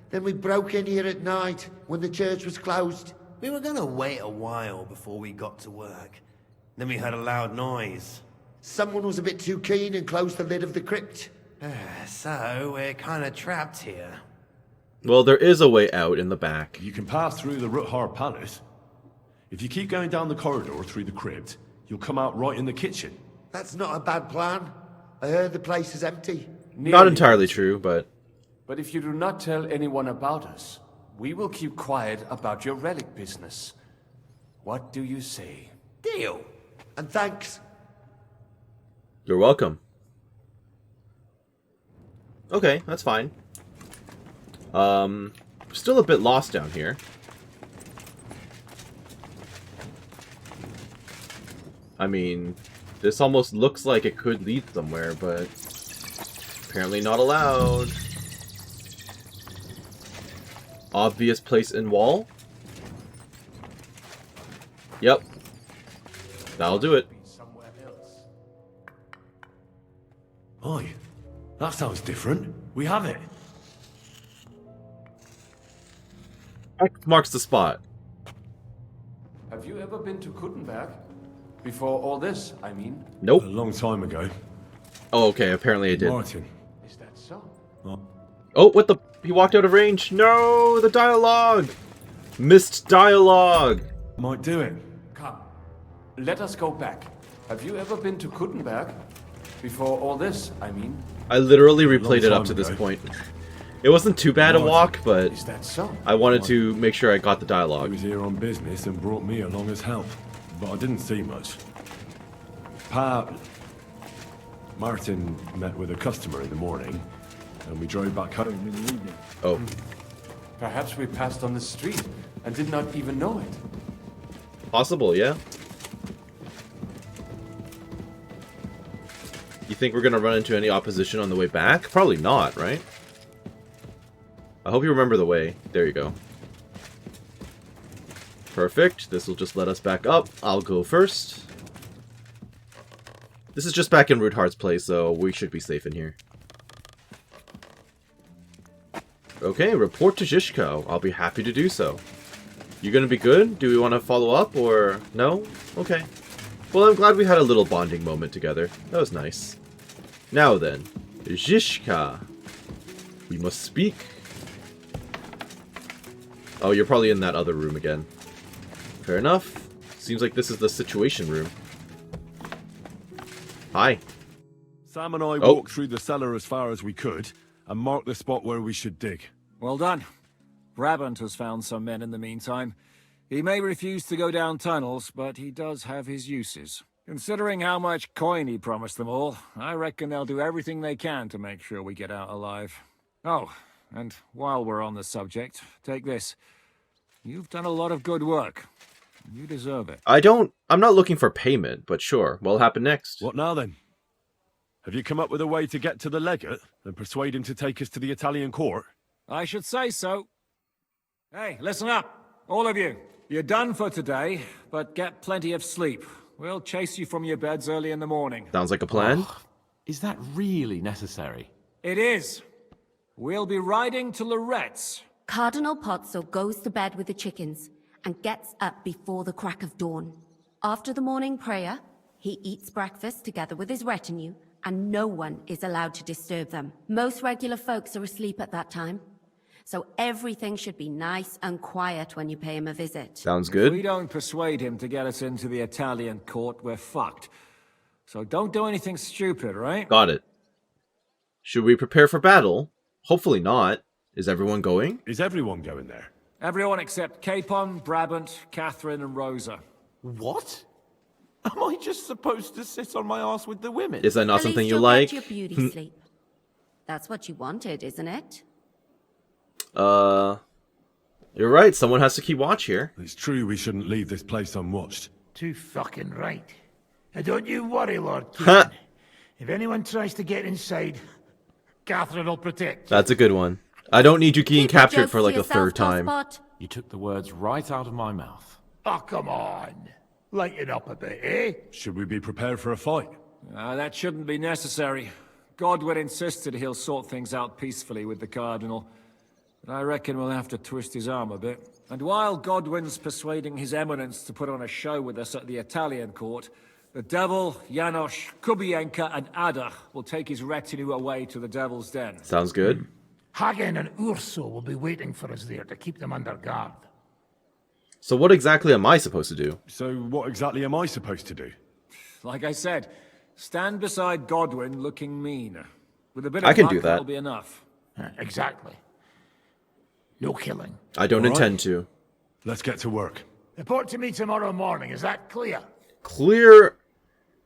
Then we broke in here at night when the church was closed. We were gonna wait a while before we got to work. Then we heard a loud noise. Someone was a bit too keen and closed the lid of the crypt. So, we're kinda trapped here. Well, there is a way out in the back. You can pass through the Ruthar Palace. If you keep going down the corridor through the crypt, you'll come out right in the kitchen. That's not a bad plan. I heard the place is empty. Not entirely true, but... But if you do not tell anyone about us, we will keep quiet about your relic business. What do you say? Deal. And thanks. You're welcome. Okay, that's fine. Still a bit lost down here. I mean, this almost looks like it could lead somewhere, but apparently not allowed. Obvious place in wall? Yep. That'll do it. Oi, that sounds different. We have it. X marks the spot. Have you ever been to Kuttenberg? Before all this, I mean? Nope. A long time ago. Oh, okay, apparently I did. Martin. Is that so? Oh, what the... He walked out of range. No, the dialogue. Missed dialogue. Might do it. Come, let us go back. Have you ever been to Kuttenberg? Before all this, I mean? I literally replayed it up to this point. It wasn't too bad a walk, but Is that so? I wanted to make sure I got the dialogue. He was here on business and brought me along as help, but I didn't see much. Martin met with a customer in the morning, and we drove back home in the evening. Oh. Perhaps we passed on the street and did not even know it. Possible, yeah. You think we're gonna run into any opposition on the way back? Probably not, right? I hope you remember the way. There you go. Perfect. This will just let us back up. I'll go first. This is just back in Ruthar's place, so we should be safe in here. Okay, report to Zhishka. I'll be happy to do so. You gonna be good? Do we want to follow up, or no? Okay. Well, I'm glad we had a little bonding moment together. That was nice. Now then, Zhishka. We must speak. Oh, you're probably in that other room again. Fair enough. Seems like this is the situation room. Hi. Sam and I walked through the cellar as far as we could, and marked the spot where we should dig. Well done. Brabant has found some men in the meantime. He may refuse to go down tunnels, but he does have his uses. Considering how much coin he promised them all, I reckon they'll do everything they can to make sure we get out alive. Oh, and while we're on the subject, take this. You've done a lot of good work. You deserve it. I'm not looking for payment, but sure. What'll happen next? What now then? Have you come up with a way to get to the legate and persuade him to take us to the Italian court? I should say so. Hey, listen up, all of you. You're done for today, but get plenty of sleep. We'll chase you from your beds early in the morning. Sounds like a plan. Oh, is that really necessary? It is. We'll be riding to Lorette's. Cardinal Pozzo goes to bed with the chickens and gets up before the crack of dawn. After the morning prayer, he eats breakfast together with his retinue, and no one is allowed to disturb them. Most regular folks are asleep at that time, So everything should be nice and quiet when you pay him a visit. Sounds If good. we don't persuade him to get us into the Italian court, we're fucked. So don't do anything stupid, right? Got it. Should we prepare for battle? Hopefully not. Is everyone going? Is everyone going there? Everyone except Capon, Brabant, Catherine, and Rosa. What? Am I just supposed to sit on my ass with the women? Is that not At something least you you'll like? get your beauty sleep. That's what you wanted, isn't it? You're right. Someone has to keep watch here. It's true we shouldn't leave this place unwatched. Too fucking right. And don't you worry, Lord Keaton. If anyone tries to get inside, Catherine will protect. That's a good one. I don't need you getting captured for like a third time. You took the words right out of my mouth. Oh, come on. Lighten up a bit, eh? Should we be prepared for a fight? That shouldn't be necessary. Godwin insisted he'll sort things out peacefully with the Cardinal. But I reckon we'll have to twist his arm a bit. And while Godwin's persuading His Eminence to put on a show with us at the Italian court, the Devil, Janos, Kubienka, and Ada will take his retinue away to the Devil's Den. Sounds good. Hagen and Urso will be waiting for us there to keep them under guard. So what exactly am I supposed to do? So what exactly am I supposed to do? Like I said, stand beside Godwin looking mean. With a bit of I can luck, do that. that'll be enough. Exactly. No killing. I don't All right. intend to. Let's get to work. Report to me tomorrow morning, is that clear? Clear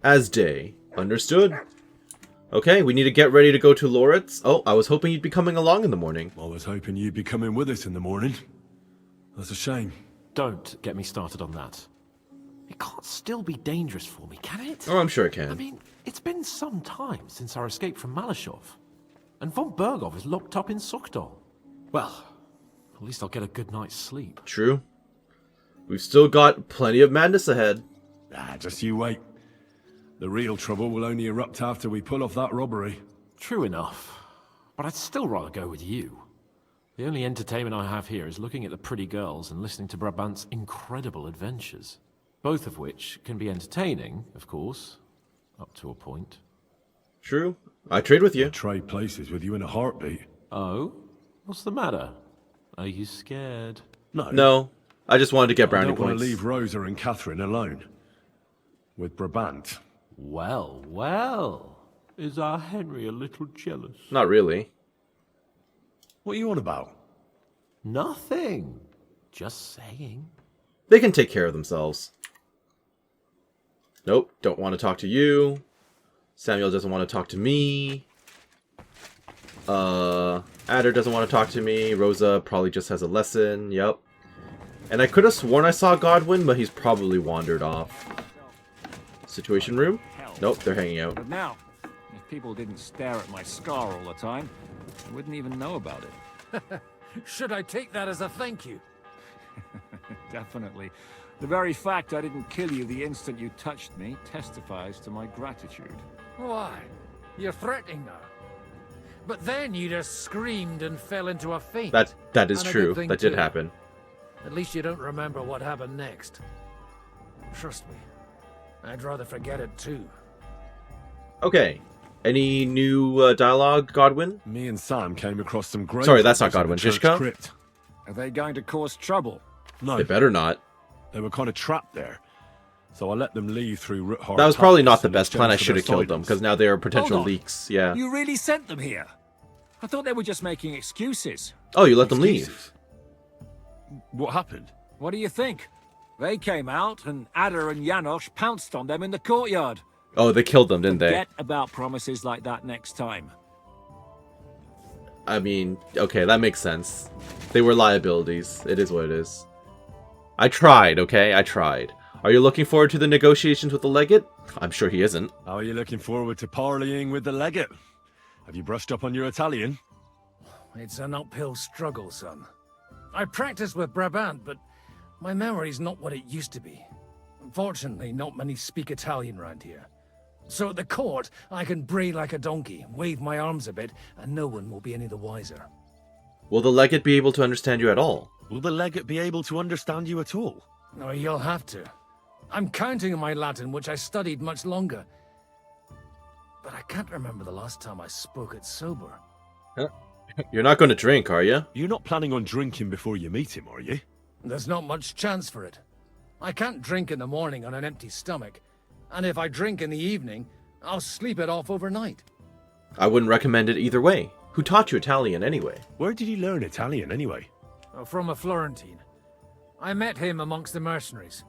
as day. Understood. Okay, we need to get ready to go to Loritz. Oh, I was hoping you'd be coming along in the morning. I was hoping you'd be coming with us in the morning. That's a shame. Don't get me started on that. It can't still be dangerous for me, can it? Oh, I'm sure it can. I mean, it's been some time since our escape from Malashov. And Von Bergow is locked up in Sukdol. Well, at least I'll get a good night's sleep. True. We've still got plenty of madness ahead. Just you wait. The real trouble will only erupt after we pull off that robbery. True enough. But I'd still rather go with you. The only entertainment I have here is looking at the pretty girls and listening to Brabant's incredible adventures. Both of which can be entertaining, of course, up to a point. True. I trade with you. I'd trade places with you in a heartbeat. Oh? What's the matter? Are you scared? No. I just wanted to get brownie I don't want points. to leave Rosa and Catherine alone. With Brabant. Well, well. Is our Henry a little jealous? Not really. What are you on about? Nothing. Just saying. They can take care of themselves. Nope, don't want to talk to you. Samuel doesn't want to talk to me. Adder doesn't want to talk to me. Rosa probably just has a lesson. Yep. And I could have sworn I saw Godwin, but he's probably wandered off. Situation room? Nope, they're hanging out. But now, if people didn't stare at my scar all the time, I wouldn't even know about it. Should I take that as a thank you? Definitely. The very fact I didn't kill you the instant you touched me testifies to my gratitude. Why? You're threatening now. But then you just screamed and fell into a faint. That is And a true. good thing That did too. happen. At least you don't remember what happened next. Trust me. I'd rather forget it too. Okay. Any new dialogue, Godwin? Me and Sam came across some great... Sorry, that's not photos Godwin. of the church Shishka? crypt. Are they going to cause trouble? No. They better not. They were kind of trapped there. So I let them leave through Ruthard. That was probably not the in best plan. I exchange for should have their killed them, silence. because now they are potential Hold on. leaks. Yeah. You really sent them here? I thought they were just making excuses. Oh, you let them leave. Excuses? What happened? What do you think? They came out, and Ada and Janos pounced on them in the courtyard. Oh, they killed them, didn't they? Forget about promises like that next time. I mean, okay, that makes sense. They were liabilities. It is what it is. I tried, okay? I tried. Are you looking forward to the negotiations with the legate? I'm sure he isn't. How are you looking forward to parleying with the legate? Have you brushed up on your Italian? It's an uphill struggle, son. I practiced with Brabant, but my memory's not what it used to be. Unfortunately, not many speak Italian round here. So at the court, I can bray like a donkey, wave my arms a bit, and no one will be any the wiser. Will the legate be able to understand you at all? Will the legate be able to understand you at all? No, you'll have to. I'm counting on my Latin, which I studied much longer. But I can't remember the last time I spoke it sober. You're not going to drink, are you? You're not planning on drinking before you meet him, are you? There's not much chance for it. I can't drink in the morning on an empty stomach, and if I drink in the evening, I'll sleep it off overnight. I wouldn't recommend it either way. Who taught you Italian anyway? Where did you learn Italian anyway? From a Florentine. I met him amongst the mercenaries.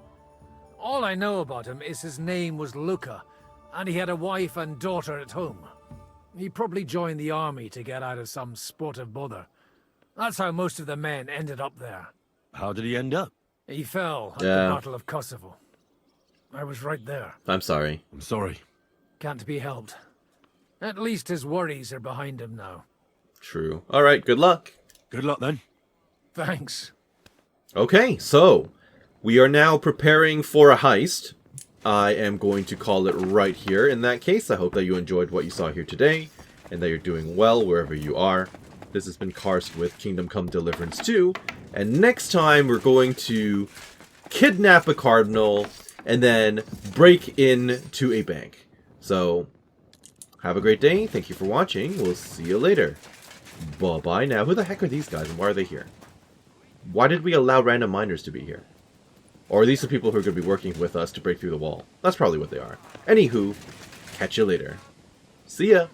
All I know about him is his name was Luca, and he had a wife and daughter at home. He probably joined the army to get out of some sportive bother. That's how most of the men ended up there. How did he end up? He fell at the Battle of Kosovo. I was right there. I'm sorry. I'm sorry. Can't be helped. At least his worries are behind him now. True. All right, good luck. Good luck then. Thanks. Okay, so we are now preparing for a heist. I am going to call it right here. In that case, I hope that you enjoyed what you saw here today, and that you're doing well wherever you are. This has been Karst with Kingdom Come Deliverance 2, and next time we're going to kidnap a cardinal and then break into a bank. So, have a great day. Thank you for watching. We'll see you later. Bye-bye now. Who the heck are these guys, and why are they here? Why did we allow random miners to be here? Or are these the people who are going to be working with us to break through the wall? That's probably what they are. Anywho, catch you later. See ya!